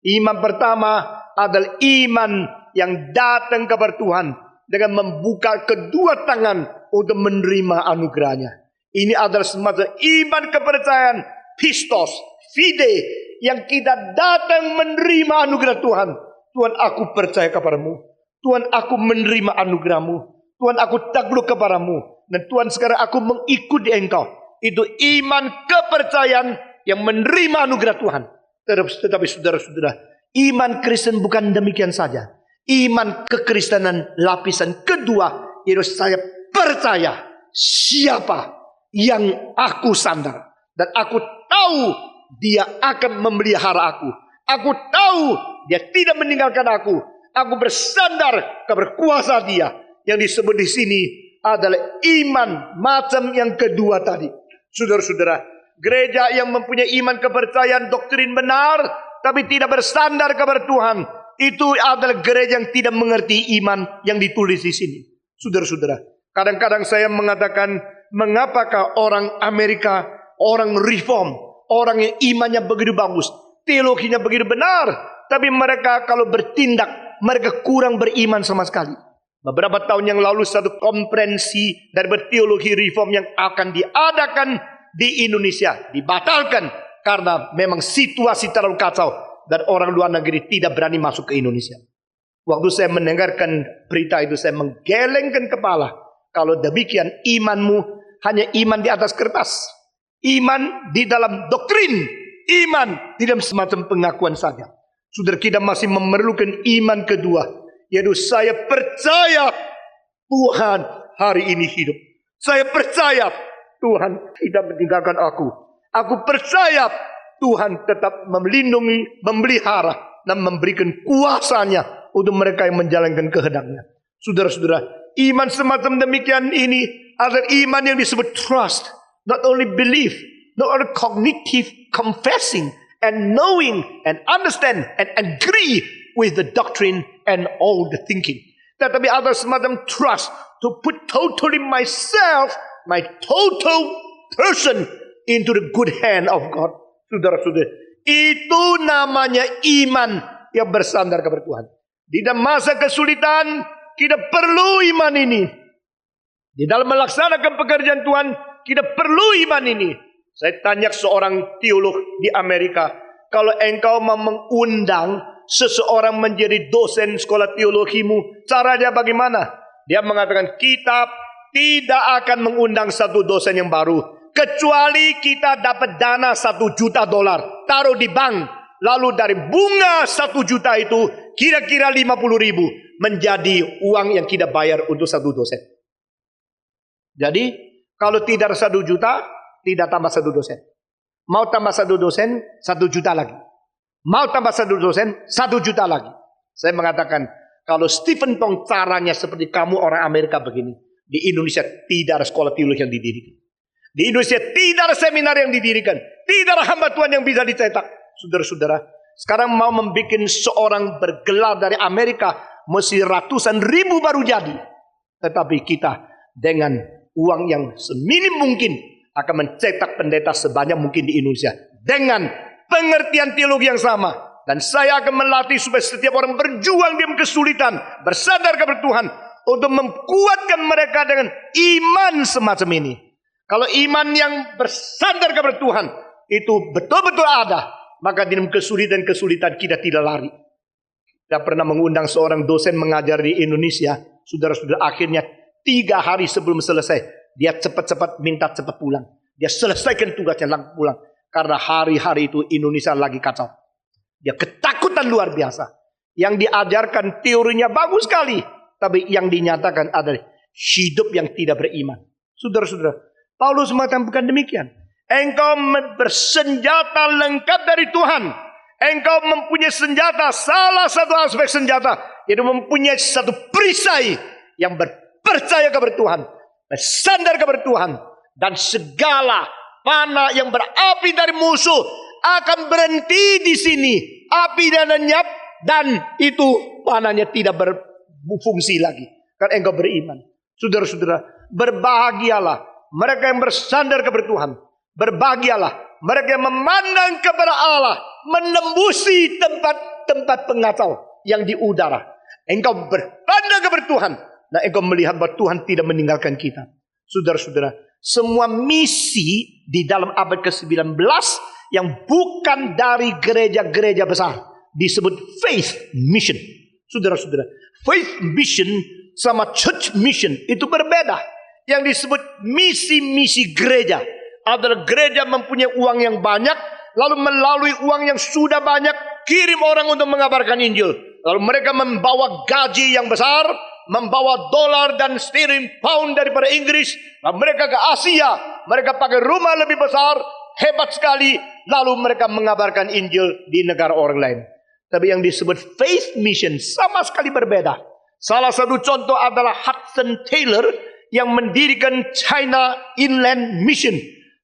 Iman pertama adalah iman yang datang kepada Tuhan dengan membuka kedua tangan untuk menerima anugerahnya. Ini adalah semacam iman kepercayaan, pistos, fide, yang kita datang menerima anugerah Tuhan. Tuhan, aku percaya kepadamu. Tuhan, aku menerima anugerahmu. Tuhan, aku takluk kepadamu. Dan Tuhan, sekarang aku mengikuti engkau. Itu iman kepercayaan yang menerima anugerah Tuhan. Tetapi saudara-saudara, iman Kristen bukan demikian saja. Iman kekristenan lapisan kedua, yaitu saya percaya siapa yang aku sandar. Dan aku tahu Dia akan memelihara aku. Aku tahu Dia tidak meninggalkan aku. Aku bersandar kepada kuasa Dia. Yang disebut di sini adalah iman macam yang kedua tadi. Saudara-saudara, gereja yang mempunyai iman kepercayaan doktrin benar, tapi tidak bersandar kepada Tuhan, itu adalah gereja yang tidak mengerti iman yang ditulis di sini. Saudara-saudara, kadang-kadang saya mengatakan, mengapakah orang Amerika, orang reform, orang yang imannya begitu bagus, teologinya begitu benar, tapi mereka kalau bertindak, mereka kurang beriman sama sekali. Beberapa tahun yang lalu satu konferensi dari teologi reform yang akan diadakan di Indonesia dibatalkan karena memang situasi terlalu kacau dan orang luar negeri tidak berani masuk ke Indonesia. Waktu saya mendengarkan berita itu, saya menggelengkan kepala. Kalau demikian imanmu hanya iman di atas kertas, iman di dalam doktrin, iman di dalam semacam pengakuan saja. Saudara, kita masih memerlukan iman kedua, yaitu saya percaya Tuhan hari ini hidup. Saya percaya Tuhan tidak meninggalkan aku. Aku percaya Tuhan tetap melindungi, memelihara, dan memberikan kuasanya untuk mereka yang menjalankan kehendaknya. Saudara-saudara, iman semacam demikian ini adalah iman yang disebut trust. Not only belief, not only cognitive confessing and knowing and understand and agree with the doctrine and all the thinking. Tetapi ada semacam trust to put totally myself, my total person into the good hand of God. Saudara-saudara, itu namanya iman yang bersandar kepada Tuhan. Di dalam masa kesulitan, kita perlu iman ini. Di dalam melaksanakan pekerjaan Tuhan, kita perlu iman ini. Saya tanya seorang teolog di Amerika, kalau engkau mau mengundang seseorang menjadi dosen sekolah teologimu, caranya bagaimana? Dia mengatakan, kita tidak akan mengundang satu dosen yang baru, kecuali kita dapat dana $1 juta, taruh di bank. Lalu dari bunga 1 juta itu, kira-kira 50.000 menjadi uang yang kita bayar untuk satu dosen. Jadi, kalau tidak 1 juta, tidak tambah 1 dosen. Mau tambah 1 dosen, 1 juta lagi. Mau tambah 1 dosen, 1 juta lagi. Saya mengatakan, kalau Stephen Tong caranya seperti kamu orang Amerika begini, di Indonesia tidak ada sekolah teologi yang didirikan. Di Indonesia tidak ada seminar yang didirikan. Tidak ada hamba Tuhan yang bisa dicetak. Saudara-saudara, sekarang mau membuat seorang bergelar dari Amerika, mesti ratusan ribu baru jadi. Tetapi kita dengan uang yang seminim mungkin akan mencetak pendeta sebanyak mungkin di Indonesia. Dengan pengertian teologi yang sama. Dan saya akan melatih supaya setiap orang berjuang di kesulitan, bersandar kepada Tuhan, untuk memkuatkan mereka dengan iman semacam ini. Kalau iman yang bersandar kepada Tuhan itu betul-betul ada, maka di dalam kesulitan-kesulitan kita tidak lari. Kita pernah mengundang seorang dosen mengajar di Indonesia. Saudara-saudara, akhirnya 3 hari sebelum selesai, dia cepat-cepat minta cepat pulang. Dia selesaikan tugasnya langsung pulang. Karena hari-hari itu Indonesia lagi kacau. Dia ketakutan luar biasa. Yang diajarkan teorinya bagus sekali, tapi yang dinyatakan adalah hidup yang tidak beriman. Saudara-saudara, Paulus mengatakan bukan demikian. Engkau bersenjata lengkap dari Tuhan. Engkau mempunyai senjata, salah satu aspek senjata, yaitu mempunyai satu perisai yang berpercaya kepada Tuhan, bersandar kepada Tuhan, dan segala panah yang berapi dari musuh akan berhenti di sini. Api dan lenyap, dan itu panahnya tidak berfungsi lagi. Karena engkau beriman. Saudara-saudara, berbahagialah mereka yang bersandar kepada Tuhan. Berbahagialah mereka yang memandang kepada Allah, menembusi tempat-tempat pengacau yang di udara. Engkau berpandang kepada Tuhan, dan engkau melihat bahwa Tuhan tidak meninggalkan kita. Saudara-saudara, semua misi di dalam abad ke-19 yang bukan dari gereja-gereja besar disebut faith mission. Saudara-saudara, faith mission sama church mission itu berbeda. Yang disebut misi-misi gereja adalah gereja mempunyai uang yang banyak, lalu melalui uang yang sudah banyak kirim orang untuk mengabarkan Injil. Lalu mereka membawa gaji yang besar, membawa dolar dan sterling pound daripada Inggris. Lalu mereka ke Asia, mereka pakai rumah lebih besar, hebat sekali. Lalu mereka mengabarkan Injil di negara orang lain. Tapi yang disebut faith mission sama sekali berbeda. Salah satu contoh adalah Hudson Taylor yang mendirikan China Inland Mission.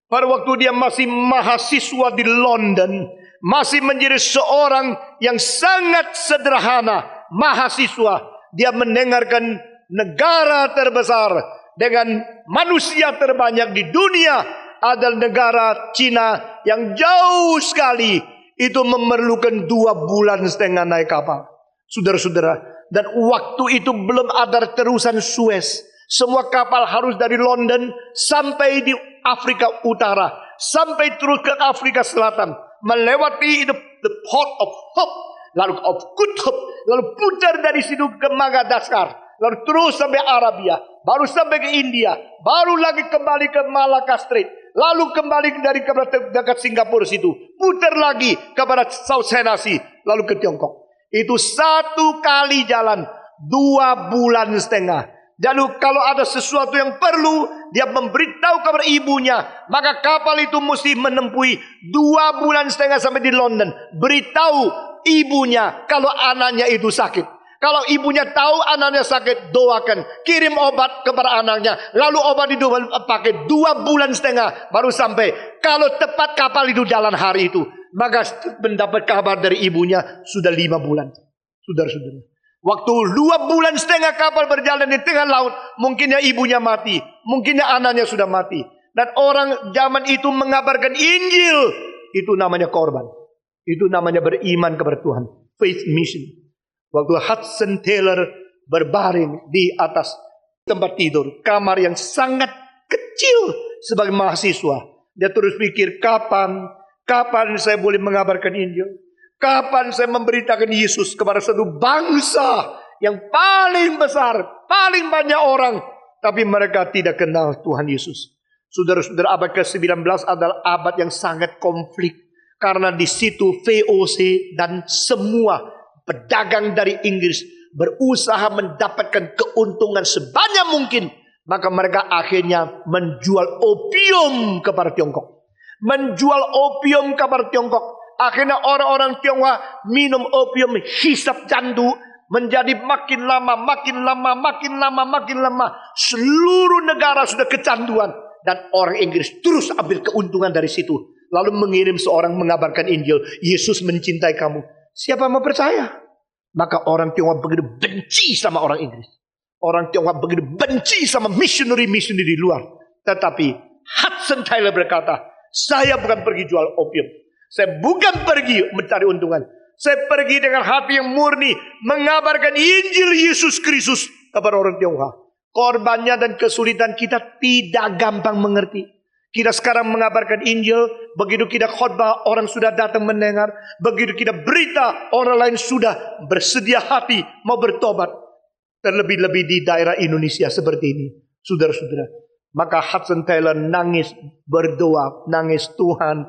Pada waktu dia masih mahasiswa di London, masih menjadi seorang yang sangat sederhana, mahasiswa. Dia mendengarkan negara terbesar dengan manusia terbanyak di dunia adalah negara Cina yang jauh sekali. Itu memerlukan 2,5 bulan naik kapal. Saudara-saudara, dan waktu itu belum ada terusan Suez. Semua kapal harus dari London sampai di Afrika Utara, sampai terus ke Afrika Selatan, melewati the Port of Hope, lalu of Good Hope, lalu putar dari situ ke Madagaskar, lalu terus sampai Arabia, baru sampai ke India, baru lagi kembali ke Malacca Strait, lalu kembali dari dekat Singapura situ, putar lagi kepada South China Sea, lalu ke Tiongkok. Itu 1 kali jalan 2,5 bulan. Lalu kalau ada sesuatu yang perlu, dia memberitahu kepada ibunya, maka kapal itu mesti menempuhi 2,5 bulan sampai di London. Beritahu ibunya kalau anaknya itu sakit. Kalau ibunya tahu anaknya sakit, doakan, kirim obat kepada anaknya. Lalu obat itu pakai 2,5 bulan baru sampai. Kalau tepat kapal itu jalan hari itu, maka mendapat kabar dari ibunya sudah 5 bulan. Saudara-saudara, waktu 2,5 bulan kapal berjalan di tengah laut, mungkinnya ibunya mati, mungkinnya anaknya sudah mati. Dan orang zaman itu mengabarkan Injil, itu namanya korban. Itu namanya beriman kepada Tuhan. Faith mission. Waktu Hudson Taylor berbaring di atas tempat tidur, kamar yang sangat kecil sebagai mahasiswa. Dia terus pikir, kapan saya boleh mengabarkan Injil? Kapan saya memberitakan Yesus kepada satu bangsa yang paling besar, paling banyak orang, tapi mereka tidak kenal Tuhan Yesus. Saudara-saudara, abad ke-19 adalah abad yang sangat konflik. Karena di situ VOC dan semua pedagang dari Inggris berusaha mendapatkan keuntungan sebanyak mungkin. Maka mereka akhirnya menjual opium kepada Tiongkok. Akhirnya orang-orang Tionghoa minum opium, hisap candu, menjadi makin lama. Seluruh negara sudah kecanduan. Dan orang Inggris terus ambil keuntungan dari situ. Lalu mengirim seorang mengabarkan Injil. Yesus mencintai kamu. Siapa mau percaya? Maka orang Tionghoa begitu benci sama orang Inggris. Orang Tionghoa begitu benci sama missionary di luar. Tetapi Hudson Taylor berkata, saya bukan pergi jual opium. Saya bukan pergi mencari untungan. Saya pergi dengan hati yang murni. Mengabarkan Injil Yesus Kristus kepada orang Tionghoa. Korbannya dan kesulitan kita tidak gampang mengerti. Kita sekarang mengabarkan Injil, begitu kita khotbah orang sudah datang mendengar, begitu kita berita orang lain sudah bersedia hati mau bertobat. Terlebih-lebih di daerah Indonesia seperti ini, saudara-saudara. Maka Hudson Taylor nangis, berdoa, nangis, Tuhan,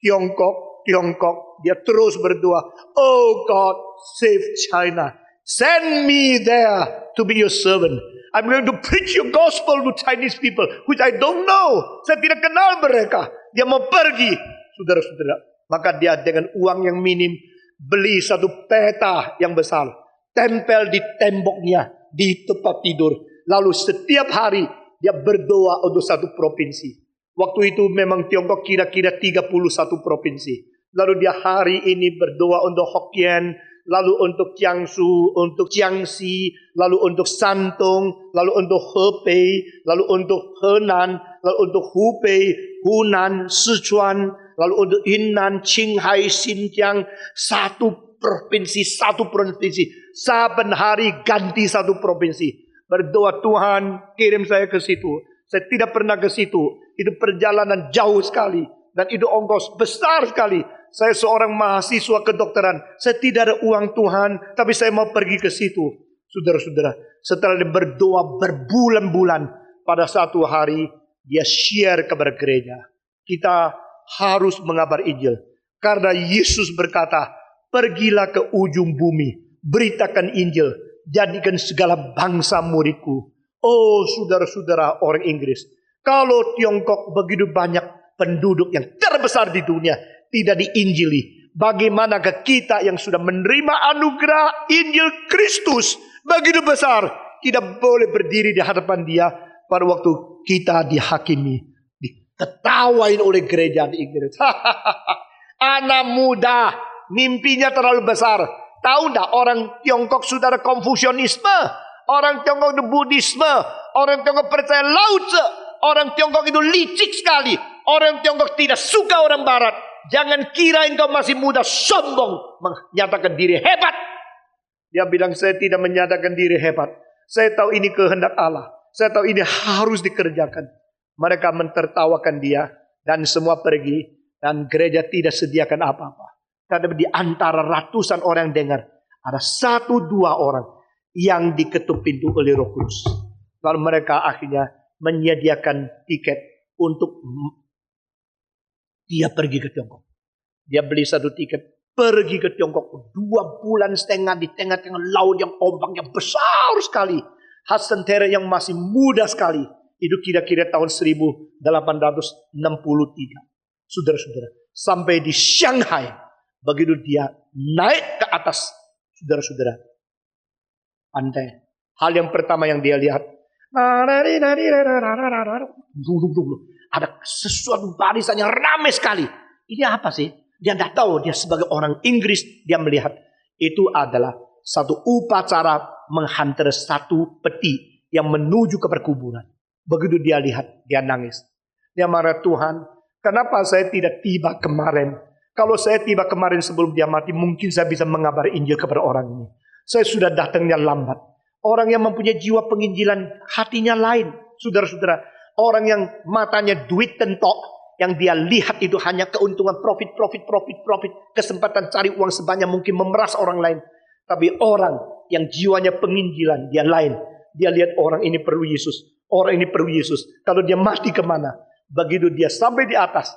Tiongkok, dia terus berdoa, oh God, save China. Send me there to be your servant. I'm going to preach your gospel to Chinese people, which I don't know. Saya tidak kenal mereka. Dia mau pergi, saudara-saudara. Maka dia dengan uang yang minim, beli satu peta yang besar. Tempel di temboknya, di tempat tidur. Lalu setiap hari, dia berdoa untuk satu provinsi. Waktu itu memang Tiongkok kira-kira 31 provinsi. Lalu dia hari ini berdoa untuk Hokkien, lalu untuk Jiangsu, untuk Jiangxi, lalu untuk Shantung, lalu untuk Hebei, lalu untuk Henan, lalu untuk Hubei, Hunan, Sichuan, lalu untuk Yunnan, Qinghai, Xinjiang. Satu provinsi. Saben hari ganti satu provinsi. Berdoa, Tuhan kirim saya ke situ. Saya tidak pernah ke situ. Itu perjalanan jauh sekali. Dan itu ongkos besar sekali. Saya seorang mahasiswa kedokteran. Saya tidak ada uang, Tuhan, tapi saya mau pergi ke situ. Saudara-saudara, setelah dia berdoa berbulan-bulan, pada satu hari dia share kepada gereja. Kita harus mengabar Injil. Karena Yesus berkata, pergilah ke ujung bumi, beritakan Injil, jadikan segala bangsa muridku. Oh saudara-saudara orang Inggris, kalau Tiongkok begitu banyak penduduk yang terbesar di dunia, tidak diinjili, bagaimanakah kita yang sudah menerima anugerah Injil Kristus begitu besar, tidak boleh berdiri di hadapan dia pada waktu kita dihakimi, diketawain oleh gereja di Inggris. Anak muda, mimpinya terlalu besar. Tahu tidak orang Tiongkok sudah ada Konfusianisme, orang Tiongkok itu Buddhisme, orang Tiongkok percaya Lao Tse, orang Tiongkok itu licik sekali, orang Tiongkok tidak suka orang Barat. Jangan kira engkau masih muda sombong menyatakan diri hebat. Dia bilang, saya tidak menyatakan diri hebat. Saya tahu ini kehendak Allah. Saya tahu ini harus dikerjakan. Mereka mentertawakan dia dan semua pergi dan gereja tidak sediakan apa-apa. Karena di antara ratusan orang yang dengar, ada 1-2 orang yang diketuk pintu oleh Roh Kudus. Lalu mereka akhirnya menyediakan tiket untuk dia pergi ke Tiongkok. Dia beli satu tiket, pergi ke Tiongkok. 2,5 bulan di tengah-tengah laut yang ombaknya besar sekali. Hudson Taylor yang masih muda sekali. Itu kira-kira tahun 1863. Saudara-saudara, sampai di Shanghai. Begitu dia naik ke atas, saudara-saudara, pantai. Hal yang pertama yang dia lihat, ada sesuatu barisan yang ramai sekali. Ini apa sih? Dia tidak tahu. Dia sebagai orang Inggris, dia melihat itu adalah satu upacara menghantar satu peti yang menuju ke perkuburan. Begitu dia lihat, dia nangis. Dia marah, Tuhan, kenapa saya tidak tiba kemarin? Kalau saya tiba kemarin sebelum dia mati, mungkin saya bisa mengabar Injil kepada orang ini. Saya sudah datangnya lambat. Orang yang mempunyai jiwa penginjilan, hatinya lain. Saudara-saudara, orang yang matanya duit tentok, yang dia lihat itu hanya keuntungan, profit. Kesempatan cari uang sebanyak mungkin, memeras orang lain. Tapi orang yang jiwanya penginjilan, dia lain. Dia lihat orang ini perlu Yesus. Orang ini perlu Yesus. Kalau dia mati kemana? Begitu dia sampai di atas,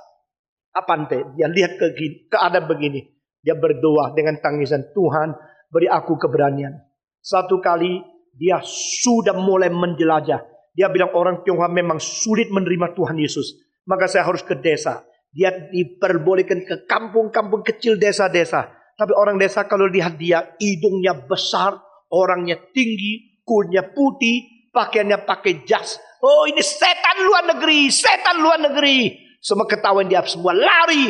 apante, dia lihat keadaan begini. Dia berdoa dengan tangisan, Tuhan beri aku keberanian. Satu kali dia sudah mulai menjelajah. Dia bilang orang Tionghoa memang sulit menerima Tuhan Yesus. Maka saya harus ke desa. Dia diperbolehkan ke kampung-kampung kecil, desa-desa. Tapi orang desa kalau lihat dia, hidungnya besar, orangnya tinggi, kulitnya putih, pakaiannya pakai jas. Oh, ini setan luar negeri, setan luar negeri. Semua ketahuan dia, semua lari.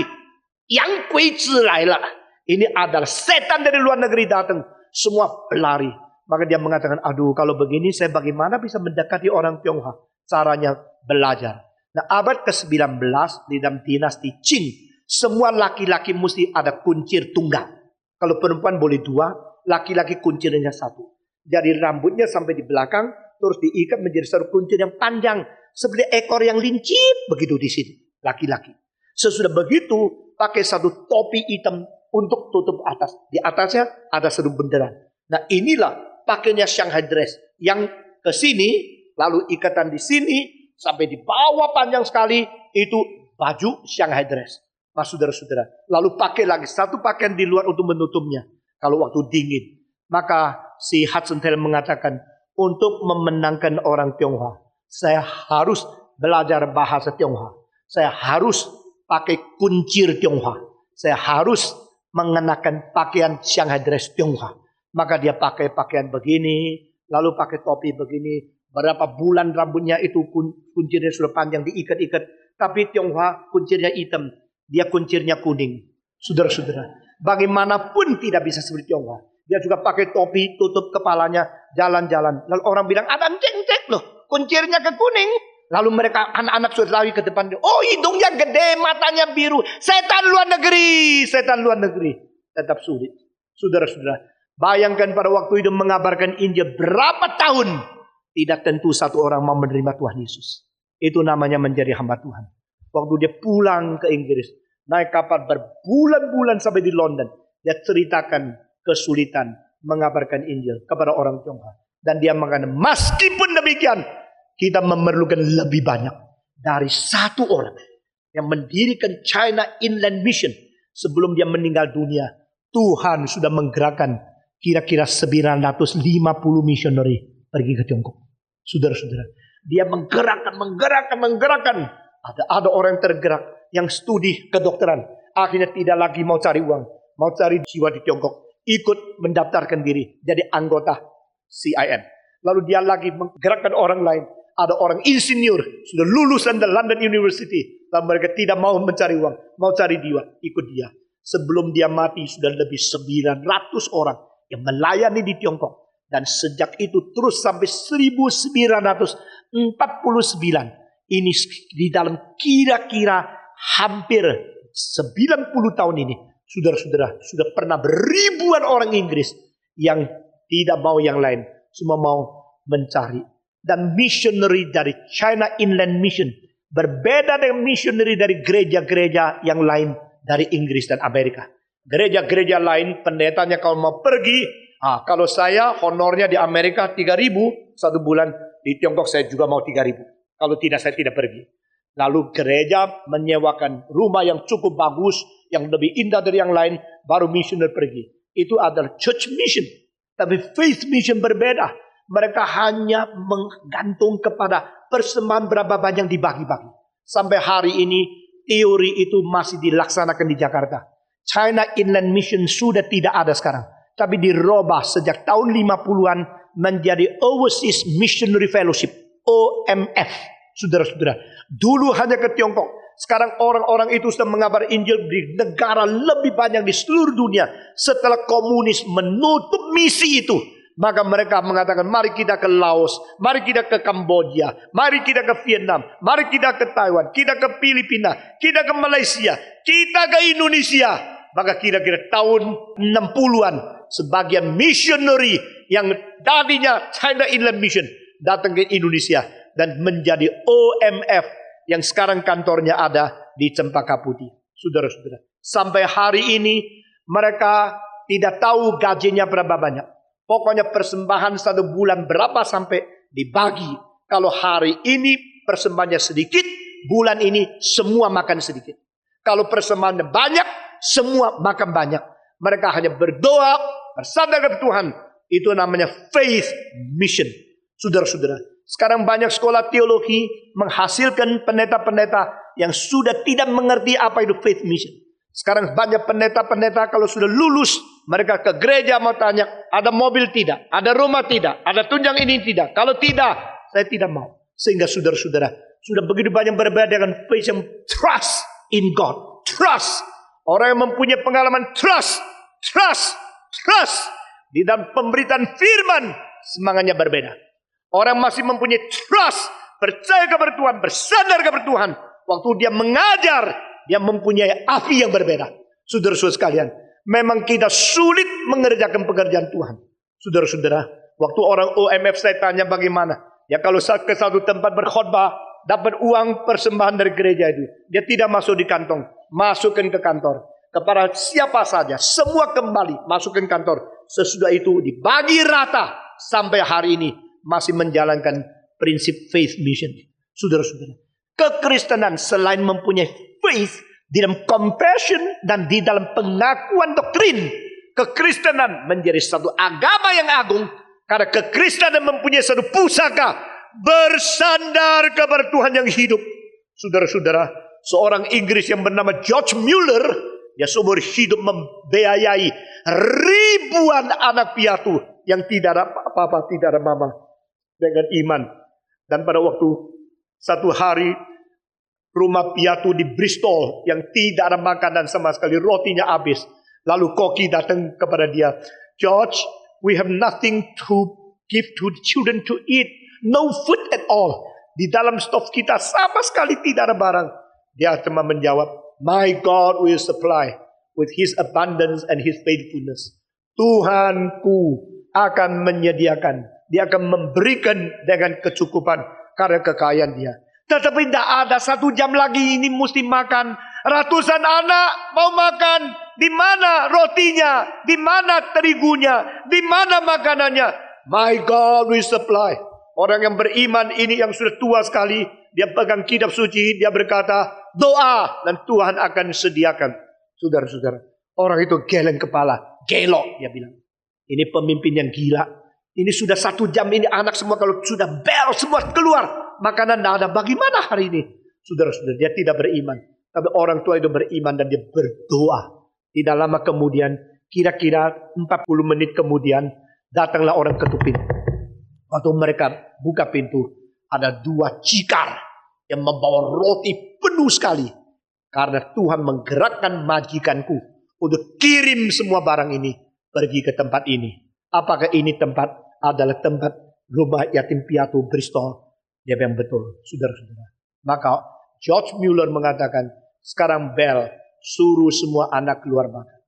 Yang kuizi lah. Ini adalah setan dari luar negeri datang. Semua lari. Maka dia mengatakan, aduh kalau begini saya bagaimana bisa mendekati orang Tionghoa? Caranya belajar. Nah, abad ke-19 di dalam dinasti Qing, semua laki-laki mesti ada kuncir tunggal. Kalau perempuan boleh 2, laki-laki kuncirnya 1. Jadi rambutnya sampai di belakang, terus diikat menjadi satu kuncir yang panjang, seperti ekor yang lincip, begitu di sini, laki-laki. Sesudah begitu, pakai satu topi hitam untuk tutup atas. Di atasnya ada satu benderan. Nah, inilah pakainya Shanghai dress. Yang ke sini, lalu ikatan di sini, sampai di bawah panjang sekali, itu baju Shanghai dress. Mas saudara-saudara. Lalu pakai lagi satu pakaian di luar untuk menutupnya. Kalau waktu dingin. Maka si Hudson Taylor mengatakan, untuk memenangkan orang Tionghoa, saya harus belajar bahasa Tionghoa. Saya harus pakai kuncir Tionghoa. Saya harus mengenakan pakaian Shanghai dress Tionghoa. Maka dia pakai pakaian begini, lalu pakai topi begini. Berapa bulan rambutnya itu kuncirnya sudah panjang, diikat-ikat. Tapi Tionghoa kuncirnya hitam, dia kuncirnya kuning. Saudara-saudara, bagaimanapun tidak bisa seperti Tionghoa. Dia juga pakai topi, tutup kepalanya, jalan-jalan. Lalu orang bilang, ada cek loh, kuncirnya ke kuning. Lalu mereka, anak-anak sudah lari ke depan. Oh, hidungnya gede, matanya biru. Setan luar negeri, setan luar negeri. Tetap sulit. Saudara-saudara, bayangkan pada waktu itu mengabarkan Injil berapa tahun. Tidak tentu satu orang mau menerima Tuhan Yesus. Itu namanya menjadi hamba Tuhan. Waktu dia pulang ke Inggris, naik kapal berbulan-bulan sampai di London. Dia ceritakan kesulitan mengabarkan Injil kepada orang Tionghoa. Dan dia mengatakan, meskipun demikian, kita memerlukan lebih banyak dari satu orang yang mendirikan China Inland Mission. Sebelum dia meninggal dunia, Tuhan sudah menggerakkan kira-kira 950 misioneri pergi ke Tiongkok. Saudara-saudara, dia menggerakkan. Ada orang yang tergerak yang studi kedokteran. Akhirnya tidak lagi mau cari uang, mau cari jiwa di Tiongkok. Ikut mendaftarkan diri jadi anggota CIN. Lalu dia lagi menggerakkan orang lain. Ada orang insinyur sudah lulus dari London University. Lalu mereka tidak mau mencari uang, mau cari jiwa, ikut dia. Sebelum dia mati sudah lebih 900 orang yang melayani di Tiongkok. Dan sejak itu terus sampai 1949. Ini di dalam kira-kira hampir 90 tahun ini. Saudara-saudara, sudah pernah beribuan orang Inggris yang tidak mau yang lain. Semua mau mencari. Dan missionary dari China Inland Mission berbeda dengan missionary dari gereja-gereja yang lain dari Inggris dan Amerika. Gereja-gereja lain pendetanya kalau mau pergi, kalau saya honornya di Amerika 3.000 satu bulan, di Tiongkok saya juga mau 3.000. Kalau tidak saya tidak pergi. Lalu gereja menyewakan rumah yang cukup bagus, yang lebih indah dari yang lain, baru missioner pergi. Itu adalah church mission. Tapi faith mission berbeda. Mereka hanya menggantung kepada persembahan berapa banyak dibagi-bagi. Sampai hari ini teori itu masih dilaksanakan di Jakarta. China Inland Mission sudah tidak ada sekarang. Tapi dirubah sejak tahun 50-an menjadi Overseas Missionary Fellowship, OMF. Saudara-saudara, dulu hanya ke Tiongkok. Sekarang orang-orang itu sudah mengabar Injil di negara lebih banyak di seluruh dunia. Setelah komunis menutup misi itu, maka mereka mengatakan, mari kita ke Laos, mari kita ke Kamboja, mari kita ke Vietnam, mari kita ke Taiwan, kita ke Filipina, kita ke Malaysia, kita ke Indonesia. Maka kira-kira tahun 60-an, sebagian missionary yang tadinya China Inland Mission datang ke Indonesia dan menjadi OMF yang sekarang kantornya ada di Cempaka Putih. Saudara-saudara, sampai hari ini mereka tidak tahu gajinya berapa banyak. Pokoknya persembahan 1 bulan berapa sampai dibagi. Kalau hari ini persembahannya sedikit, bulan ini semua makan sedikit. Kalau persembahannya banyak, semua makan banyak. Mereka hanya berdoa, bersandar kepada Tuhan. Itu namanya faith mission. Saudara-saudara, sekarang banyak sekolah teologi menghasilkan pendeta-pendeta yang sudah tidak mengerti apa itu faith mission. Sekarang banyak pendeta-pendeta kalau sudah lulus, mereka ke gereja mau tanya, ada mobil tidak? Ada rumah tidak? Ada tunjang ini tidak? Kalau tidak, saya tidak mau. Sehingga saudara-saudara, sudah begitu banyak berbeda dengan faith yang trust in God. Trust. Orang yang mempunyai pengalaman trust. Di dalam pemberitaan firman, semangatnya berbeda. Orang masih mempunyai trust, percaya kepada Tuhan, bersandar kepada Tuhan. Waktu dia mengajar, dia mempunyai api yang berbeda. Saudara-saudara sekalian, memang kita sulit mengerjakan pekerjaan Tuhan. Saudara-saudara, waktu orang OMF saya tanya bagaimana. Ya kalau saya ke satu tempat berkhotbah, dapat uang persembahan dari gereja itu. Dia tidak masuk di kantong, masukkan ke kantor. Kepada siapa saja, semua kembali masukkan kantor. Sesudah itu dibagi rata sampai hari ini masih menjalankan prinsip faith mission. Saudara-saudara, kekristenan selain mempunyai faith di dalam compassion dan di dalam pengakuan doktrin, kekristenan menjadi satu agama yang agung karena kekristenan mempunyai satu pusaka bersandar kepada Tuhan yang hidup. Saudara-saudara, seorang Inggris yang bernama George Mueller, dia seumur hidup membiayai ribuan anak piatu yang tidak ada apa-apa, tidak ada mama, dengan iman. Dan pada waktu satu hari rumah piatu di Bristol yang tidak ada makanan sama sekali, rotinya habis. Lalu koki datang kepada dia, George, we have nothing to give to the children to eat, no food at all. Di dalam stok kita sama sekali tidak ada barang. Dia cuma menjawab, my God will supply with His abundance and His faithfulness. Tuhanku akan menyediakan, Dia akan memberikan dengan kecukupan karena kekayaan Dia. Tetapi tidak ada 1 jam lagi ini mesti makan. Ratusan anak mau makan. Di mana rotinya? Di mana terigunya? Di mana makanannya? My God will supply. Orang yang beriman ini yang sudah tua sekali, dia pegang kitab suci, dia berkata, doa dan Tuhan akan sediakan. Saudara-saudara, orang itu geleng kepala, gelok dia bilang. Ini pemimpin yang gila. Ini sudah 1 jam ini anak semua kalau sudah bel semua keluar. Makanan tidak ada. Bagaimana hari ini? Saudara-saudara, dia tidak beriman. Tapi orang tua itu beriman dan dia berdoa. Tidak lama kemudian, kira-kira 40 menit kemudian, datanglah orang ketuk pintu. Waktu mereka buka pintu, ada 2 cikar yang membawa roti penuh sekali. Karena Tuhan menggerakkan majikanku untuk kirim semua barang ini pergi ke tempat ini. Apakah ini tempat adalah tempat rumah yatim piatu Bristol? Dia bilang betul, saudara-saudara. Maka George Mueller mengatakan, sekarang Bel suruh semua anak keluar makan.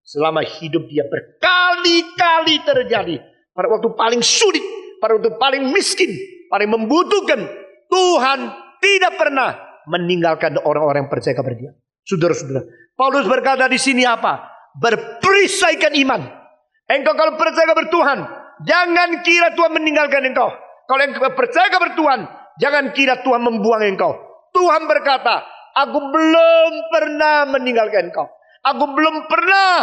Selama hidup dia berkali-kali terjadi. Pada waktu paling sulit, pada waktu paling miskin, paling membutuhkan, Tuhan tidak pernah meninggalkan orang-orang yang percaya kepada Dia. Saudara-saudara, Paulus berkata di sini apa? Berperisaikan iman. Engkau kalau percaya kepada Tuhan, jangan kira Tuhan meninggalkan engkau. Kalau engkau percaya kepada Tuhan, jangan kira Tuhan membuang engkau. Tuhan berkata, aku belum pernah meninggalkan engkau. Aku belum pernah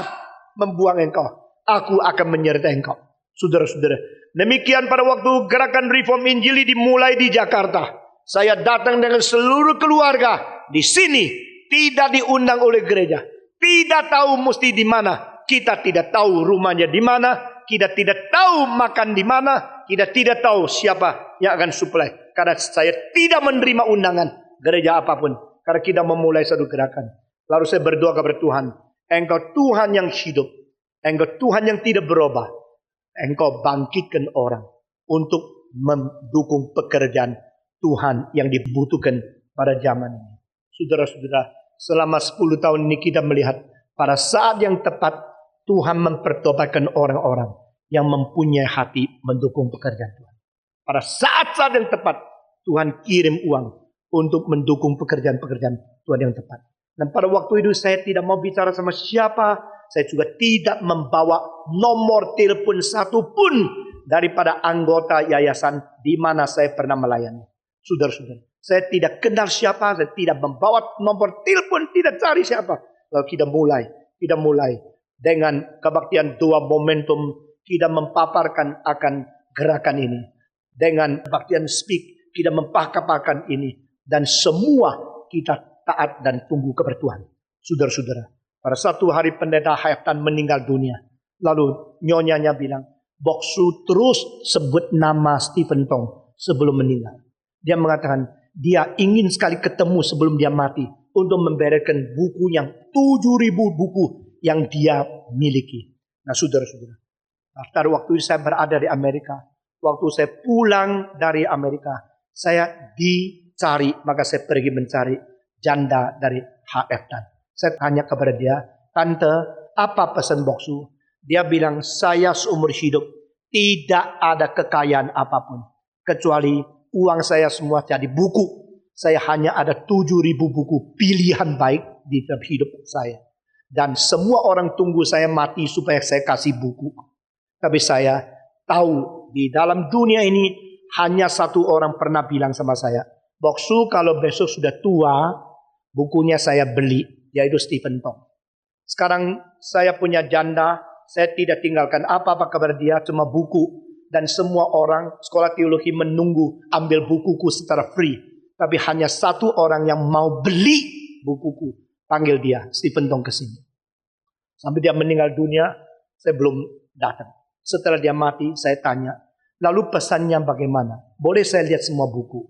membuang engkau. Aku akan menyertai engkau. Saudara-saudara, demikian pada waktu gerakan Reform Injili dimulai di Jakarta. Saya datang dengan seluruh keluarga di sini, tidak diundang oleh gereja. Tidak tahu mesti di mana. Kita tidak tahu rumahnya di mana. Kita tidak tahu makan di mana. Kita tidak tahu siapa yang akan suplai. Karena saya tidak menerima undangan gereja apapun. Karena kita memulai satu gerakan. Lalu saya berdoa kepada Tuhan. Engkau Tuhan yang hidup. Engkau Tuhan yang tidak berubah. Engkau bangkitkan orang untuk mendukung pekerjaan Tuhan yang dibutuhkan pada zaman ini. Saudara-saudara, selama 10 tahun ini kita melihat pada saat yang tepat Tuhan mempertobatkan orang-orang yang mempunyai hati mendukung pekerjaan Tuhan. Pada saat-saat yang tepat, Tuhan kirim uang untuk mendukung pekerjaan-pekerjaan Tuhan yang tepat. Dan pada waktu itu saya tidak mau bicara sama siapa. Saya juga tidak membawa nomor telepon satupun daripada anggota yayasan di mana saya pernah melayani. Saudara-saudara, saya tidak kenal siapa, saya tidak membawa nomor telepon, tidak cari siapa. Lalu kita mulai dengan kebaktian dua momentum, kita mempaparkan akan gerakan ini. Dengan kebaktian speak, kita mempaparkan ini. Dan semua kita taat dan tunggu kepada Tuhan. Saudara-saudara, pada satu hari pendeta Hayatan meninggal dunia. Lalu nyonyanya bilang, Boksu terus sebut nama Stephen Tong sebelum meninggal. Dia mengatakan, dia ingin sekali ketemu sebelum dia mati. Untuk membereskan buku yang 7.000 buku yang dia miliki. Nah saudara-saudara, pada waktu itu saya berada di Amerika. Waktu saya pulang dari Amerika, saya dicari, maka saya pergi mencari janda dari HF Tan. Saya tanya kepada dia, Tante, apa pesan Boksu? Dia bilang, saya seumur hidup tidak ada kekayaan apapun. Kecuali uang saya semua jadi buku. Saya hanya ada 7.000 buku pilihan baik di dalam hidup saya. Dan semua orang tunggu saya mati supaya saya kasih buku. Tapi saya tahu di dalam dunia ini hanya satu orang pernah bilang sama saya, Boksu kalau besok sudah tua, bukunya saya beli, yaitu Stephen Tong. Sekarang saya punya janda, saya tidak tinggalkan apa-apa kepada dia, cuma buku. Dan semua orang sekolah teologi menunggu ambil bukuku secara free. Tapi hanya satu orang yang mau beli bukuku. Panggil dia, Stephen Tong ke sini. Sampai dia meninggal dunia, saya belum datang. Setelah dia mati, saya tanya, lalu pesannya bagaimana? Boleh saya lihat semua buku?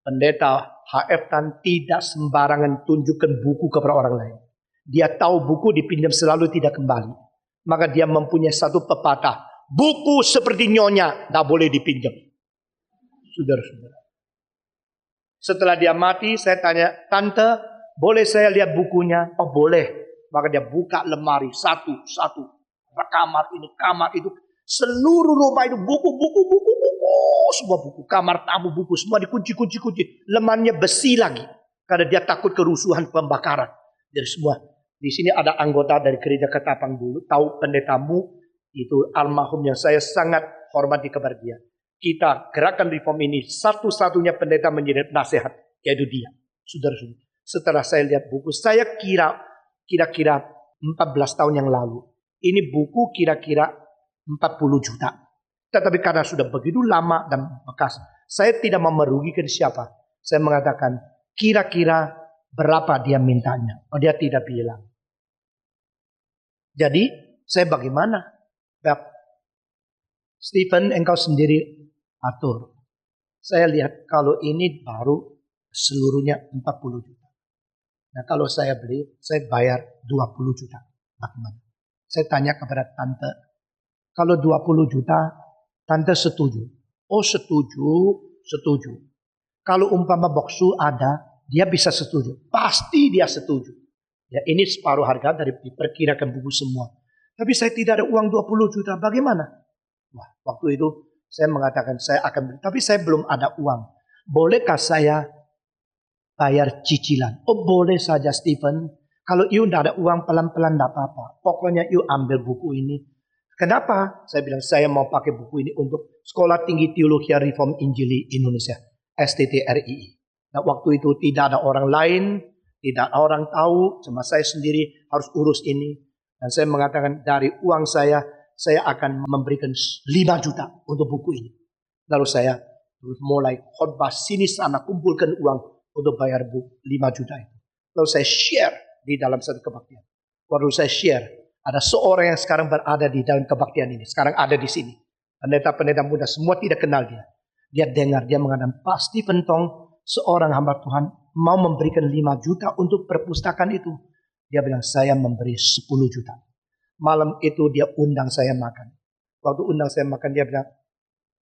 Pendeta HF Tan tidak sembarangan tunjukkan buku kepada orang lain. Dia tahu buku dipinjam selalu tidak kembali. Maka dia mempunyai satu pepatah. Buku seperti nyonya, tidak boleh dipinjam. Saudara-saudara. Setelah dia mati, saya tanya, Tante, boleh saya lihat bukunya? Oh boleh. Maka dia buka lemari satu-satu. Kamar ini, kamar itu. Seluruh rumah itu buku. Semua buku. Kamar tamu buku. Semua dikunci. Lemarinya besi lagi. Karena dia takut kerusuhan pembakaran. Jadi semua. Di sini ada anggota dari gereja Ketapang dulu. Tahu pendetamu itu almarhum yang saya sangat hormati kepada dia. Kita gerakan reform ini satu-satunya pendeta menjadi nasihat. Yaitu dia. Saudara-saudara. Setelah saya lihat buku. Saya kira-kira 14 tahun yang lalu. Ini buku kira-kira 40 juta. Tetapi karena sudah begitu lama dan bekas. Saya tidak mau merugikan siapa. Saya mengatakan kira-kira berapa dia mintanya. Oh dia tidak bilang. Jadi saya bagaimana? Stephen engkau sendiri atur. Saya lihat kalau ini baru seluruhnya 40 juta. Nah kalau saya beli, saya bayar 20 juta. Bagaimana? Saya tanya kepada tante, kalau 20 juta, tante setuju? Oh setuju. Kalau umpama Boksu ada, dia bisa setuju. Pasti dia setuju. Ya ini separuh harga dari diperkirakan buku semua. Tapi saya tidak ada uang 20 juta, bagaimana? Wah, waktu itu saya mengatakan saya akan beli, tapi saya belum ada uang. Bolehkah saya bayar cicilan? Oh boleh saja Stephen. Kalau you tidak ada uang pelan-pelan tidak apa-apa. Pokoknya you ambil buku ini. Kenapa? Saya bilang saya mau pakai buku ini untuk Sekolah Tinggi Teologi Reform Injili Indonesia. STTRII. Nah waktu itu tidak ada orang lain. Tidak ada orang tahu. Cuma saya sendiri harus urus ini. Dan saya mengatakan dari uang saya akan memberikan 5 juta untuk buku ini. Lalu saya mulai khotbah sini sana kumpulkan uang untuk bayar buku 5 juta itu. Lalu saya share di dalam satu kebaktian. Waktu saya share, ada seorang yang sekarang berada di dalam kebaktian ini. Sekarang ada di sini. Pendeta-pendeta muda semua tidak kenal dia. Dia dengar, dia mengatakan, pasti Pentong seorang hamba Tuhan mau memberikan 5 juta untuk perpustakaan itu. Dia bilang, saya memberi 10 juta. Malam itu dia undang saya makan. Waktu undang saya makan, dia bilang,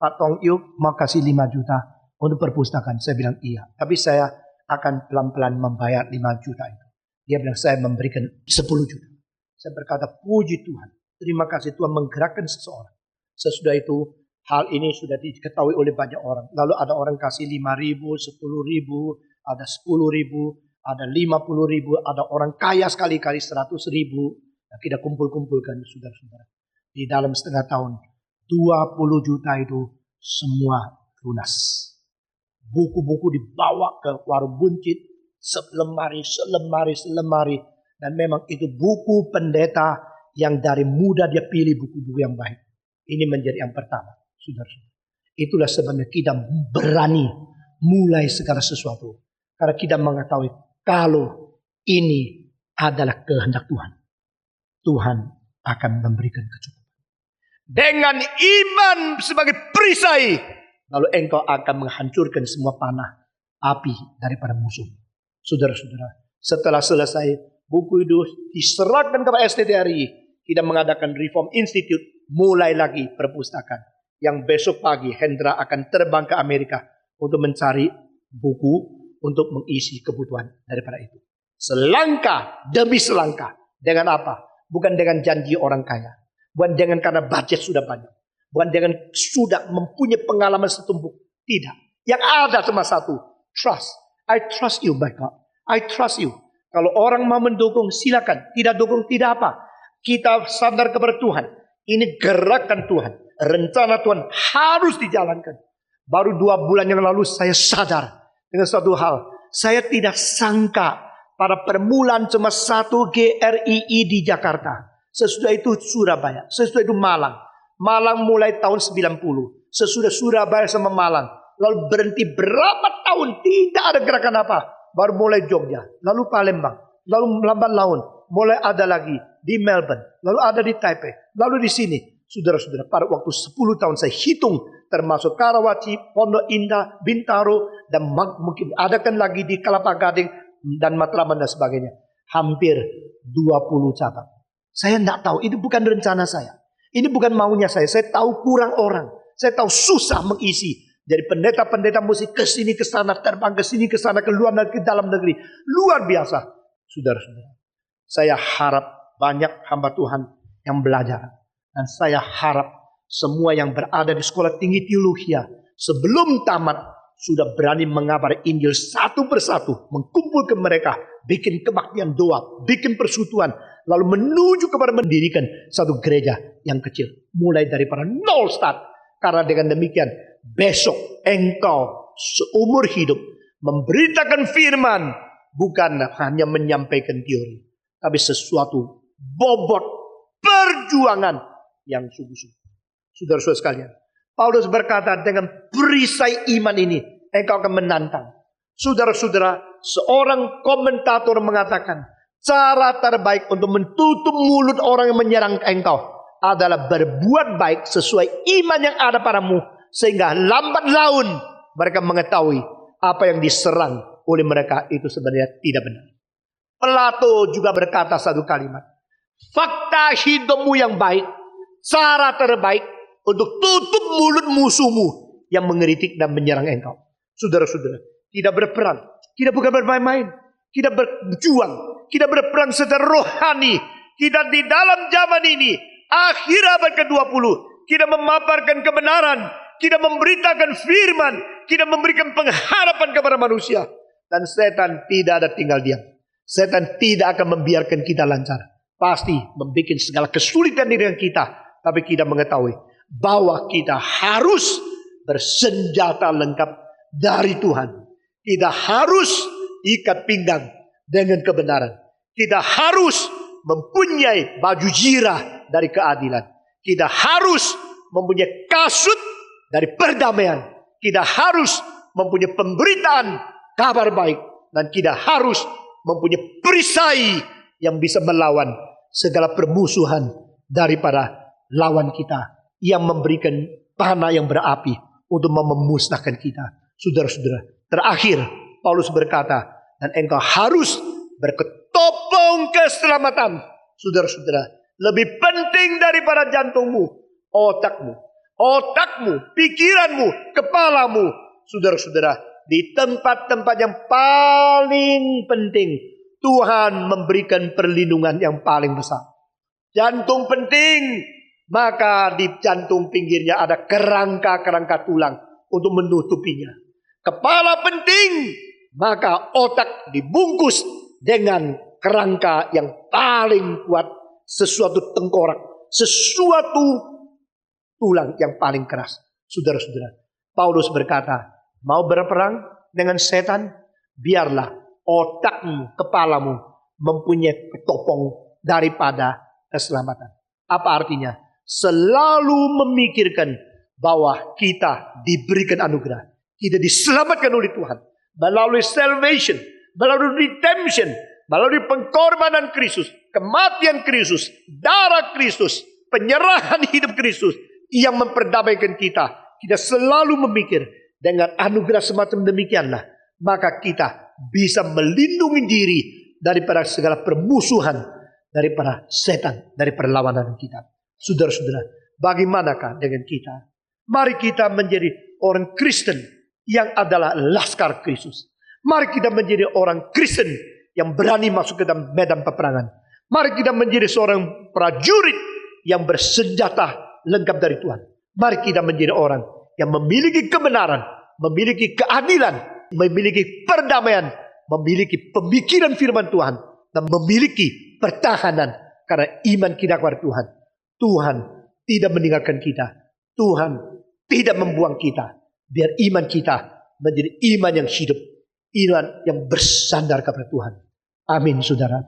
Pak Tong, yuk mau kasih 5 juta untuk perpustakaan. Saya bilang, iya. Tapi saya akan pelan-pelan membayar 5 juta itu. Dia bilang, saya memberikan 10 juta. Saya berkata, puji Tuhan. Terima kasih Tuhan menggerakkan seseorang. Sesudah itu hal ini sudah diketahui oleh banyak orang. Lalu ada orang kasih 5.000, 10.000, ada 10.000, ada 50.000, ada orang kaya sekali-kali 100.000. Nah, kita kumpul-kumpulkan saudara-saudara. Di dalam setengah tahun 20 juta itu semua lunas. Buku-buku dibawa ke warung buncit, selemari. Dan memang itu buku pendeta yang dari muda dia pilih buku-buku yang baik. Ini menjadi yang pertama, saudara-saudara. Itulah sebabnya kita berani mulai segala sesuatu. Karena kita mengetahui kalau ini adalah kehendak Tuhan. Tuhan akan memberikan kecukupan. Dengan iman sebagai perisai, lalu engkau akan menghancurkan semua panah api daripada musuh. Saudara-saudara, setelah selesai buku itu diserahkan kepada STTRI, kita mengadakan Reform Institute, mulai lagi perpustakaan. Yang besok pagi Hendra akan terbang ke Amerika untuk mencari buku untuk mengisi kebutuhan daripada itu. Selangkah demi selangkah. Dengan apa? Bukan dengan janji orang kaya. Bukan dengan karena budget sudah banyak. Bukan dengan sudah mempunyai pengalaman setumpuk. Tidak. Yang ada cuma satu. Trust. I trust you, my God. I trust you. Kalau orang mau mendukung, silakan. Tidak dukung, tidak apa. Kita sadar kepada Tuhan. Ini gerakan Tuhan. Rencana Tuhan harus dijalankan. Baru 2 bulan yang lalu saya sadar dengan satu hal. Saya tidak sangka pada permulaan cuma 1 GRII di Jakarta. Sesudah itu Surabaya. Sesudah itu Malang. Malang mulai tahun 90. Sesudah Surabaya sama Malang. Lalu berhenti berapa tahun. Tidak ada gerakan apa. Baru mulai Jogja. Lalu Palembang. Lalu Lamban Laun. Mulai ada lagi di Melbourne. Lalu ada di Taipei. Lalu di sini. Saudara-saudara, pada waktu 10 tahun saya hitung. Termasuk Karawaci, Pondok Indah, Bintaro. Dan mungkin adakan lagi di Kelapa Gading. Dan Matraman dan sebagainya. Hampir 20 cabang. Saya tidak tahu. Ini bukan rencana saya. Ini bukan maunya saya. Saya tahu kurang orang. Saya tahu susah mengisi. Jadi pendeta-pendeta mesti ke sini ke sana, terbang ke sini ke sana, ke luar negeri, ke dalam negeri. Luar biasa. Saudara-saudara. Saya harap banyak hamba Tuhan yang belajar. Dan saya harap semua yang berada di sekolah tinggi teologi sebelum tamat sudah berani mengabar Injil satu persatu. Mengkumpul ke mereka. Bikin kebaktian doa. Bikin persekutuan. Lalu menuju kepada mendirikan satu gereja yang kecil. Mulai daripada nol start. Karena dengan demikian besok engkau seumur hidup memberitakan firman. Bukan hanya menyampaikan teori. Tapi sesuatu bobot perjuangan yang sungguh-sungguh. Saudara-saudara sekalian. Paulus berkata dengan perisai iman ini. Engkau akan menantang. Saudara-saudara, seorang komentator mengatakan. Cara terbaik untuk menutup mulut orang yang menyerang engkau. Adalah berbuat baik sesuai iman yang ada padamu. Sehingga lambat laun mereka mengetahui. Apa yang diserang oleh mereka itu sebenarnya tidak benar. Plato juga berkata satu kalimat. Fakta hidupmu yang baik. Cara terbaik untuk tutup mulut musuhmu yang mengeritik dan menyerang engkau. Saudara-saudara, kita berperang. Kita bukan bermain-main. Kita berjuang. Kita berperang secara rohani. Kita di dalam zaman ini, akhir abad ke-20, kita memaparkan kebenaran. Kita memberitakan firman. Kita memberikan pengharapan kepada manusia. Dan setan tidak ada tinggal diam. Setan tidak akan membiarkan kita lancar. Pasti membuat segala kesulitan di dengan kita. Tapi kita mengetahui bahwa kita harus bersenjata lengkap dari Tuhan. Kita harus ikat pinggang dengan kebenaran. Kita harus mempunyai baju jirah dari keadilan. Kita harus mempunyai kasut dari perdamaian. Kita harus mempunyai pemberitaan kabar baik. Dan kita harus mempunyai perisai yang bisa melawan segala permusuhan daripada lawan kita yang memberikan panah yang berapi untuk memusnahkan kita. Saudara-saudara, terakhir Paulus berkata, dan engkau harus berketopong keselamatan. Saudara-saudara, lebih penting daripada jantungmu, otakmu, pikiranmu, kepalamu. Saudara-saudara, di tempat-tempat yang paling penting Tuhan memberikan perlindungan yang paling besar. Jantung penting. Maka di jantung pinggirnya ada kerangka-kerangka tulang untuk menutupinya. Kepala penting, maka otak dibungkus dengan kerangka yang paling kuat, sesuatu tengkorak, sesuatu tulang yang paling keras. Saudara-saudara, Paulus berkata, mau berperang dengan setan, biarlah otakmu, kepalamu mempunyai ketopong daripada keselamatan. Apa artinya? Selalu memikirkan bahwa kita diberikan anugerah. Kita diselamatkan oleh Tuhan. Melalui salvation, melalui redemption, melalui pengorbanan Kristus, kematian Kristus, darah Kristus, penyerahan hidup Kristus yang memperdamaikan kita. Kita selalu memikir dengan anugerah semacam demikianlah, maka kita bisa melindungi diri daripada segala permusuhan, daripada setan, dari perlawanan kita. Saudara-saudara, bagaimanakah dengan kita? Mari kita menjadi orang Kristen yang adalah laskar Kristus. Mari kita menjadi orang Kristen yang berani masuk ke dalam medan peperangan. Mari kita menjadi seorang prajurit yang bersenjata lengkap dari Tuhan. Mari kita menjadi orang yang memiliki kebenaran, memiliki keadilan, memiliki perdamaian, memiliki pemikiran firman Tuhan, dan memiliki pertahanan karena iman kita kepada Tuhan. Tuhan tidak meninggalkan kita. Tuhan tidak membuang kita. Biar iman kita menjadi iman yang hidup, iman yang bersandar kepada Tuhan. Amin, saudara.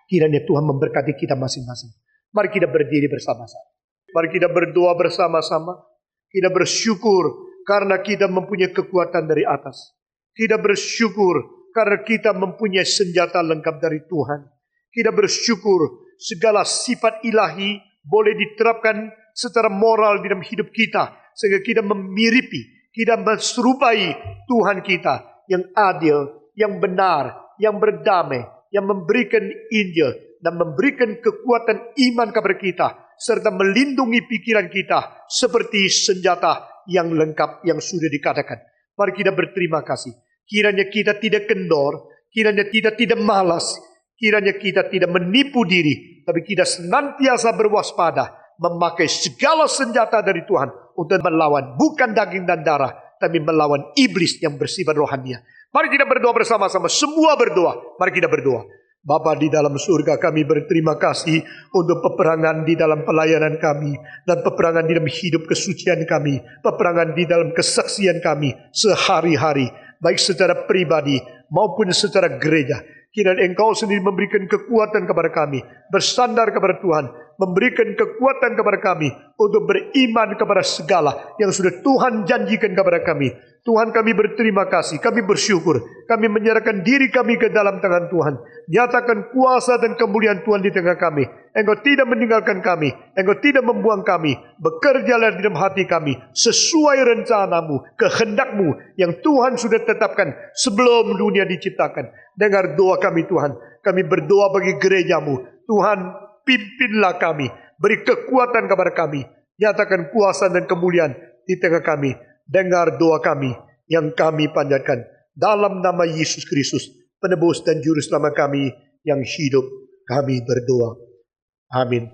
Kiranya Tuhan memberkati kita masing-masing. Mari kita berdiri bersama-sama. Mari kita berdoa bersama-sama. Kita bersyukur karena kita mempunyai kekuatan dari atas. Kita bersyukur karena kita mempunyai senjata lengkap dari Tuhan. Kita bersyukur segala sifat ilahi boleh diterapkan secara moral di dalam hidup kita. Sehingga kita memiripi, kita menserupai Tuhan kita yang adil, yang benar, yang berdamai, yang memberikan Injil dan memberikan kekuatan iman kepada kita, serta melindungi pikiran kita seperti senjata yang lengkap yang sudah dikatakan. Mari kita berterima kasih. Kiranya kita tidak kendor, kiranya kita tidak malas, kiranya kita tidak menipu diri, tapi kita senantiasa berwaspada, memakai segala senjata dari Tuhan untuk melawan bukan daging dan darah, tapi melawan iblis yang bersifat rohania. Mari kita berdoa bersama-sama, semua berdoa. Mari kita berdoa. Bapa di dalam surga, kami berterima kasih untuk peperangan di dalam pelayanan kami, dan peperangan di dalam hidup kesucian kami, peperangan di dalam kesaksian kami sehari-hari, baik secara pribadi maupun secara gereja. Kiranya Engkau sendiri memberikan kekuatan kepada kami, bersandar kepada Tuhan, memberikan kekuatan kepada kami untuk beriman kepada segala yang sudah Tuhan janjikan kepada kami. Tuhan, kami berterima kasih, kami bersyukur, kami menyerahkan diri kami ke dalam tangan Tuhan. Nyatakan kuasa dan kemuliaan Tuhan di tengah kami. Engkau tidak meninggalkan kami, Engkau tidak membuang kami. Bekerjalah di dalam hati kami sesuai rencanamu, kehendakmu yang Tuhan sudah tetapkan sebelum dunia diciptakan. Dengar doa kami Tuhan. Kami berdoa bagi gerejamu. Tuhan, pimpinlah kami, beri kekuatan kepada kami. Nyatakan kuasa dan kemuliaan di tengah kami. Dengar doa kami yang kami panjatkan dalam nama Yesus Kristus, penebus dan juru selamat kami yang hidup. Kami berdoa. Amin.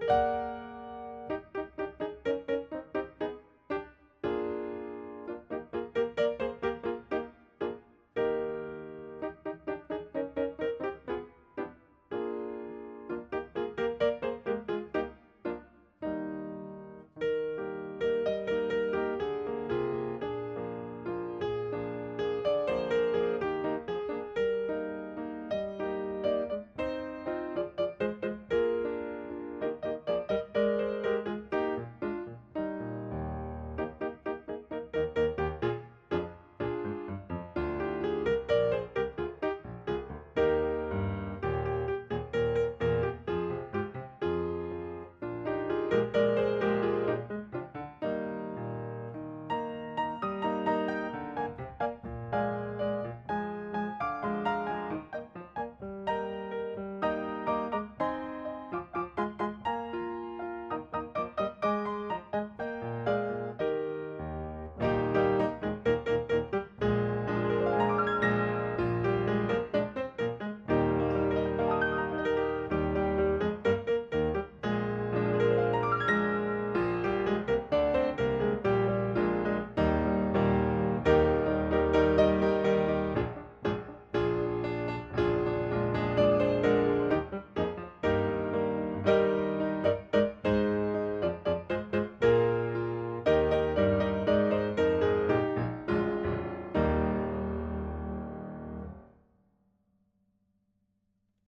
Tuhan.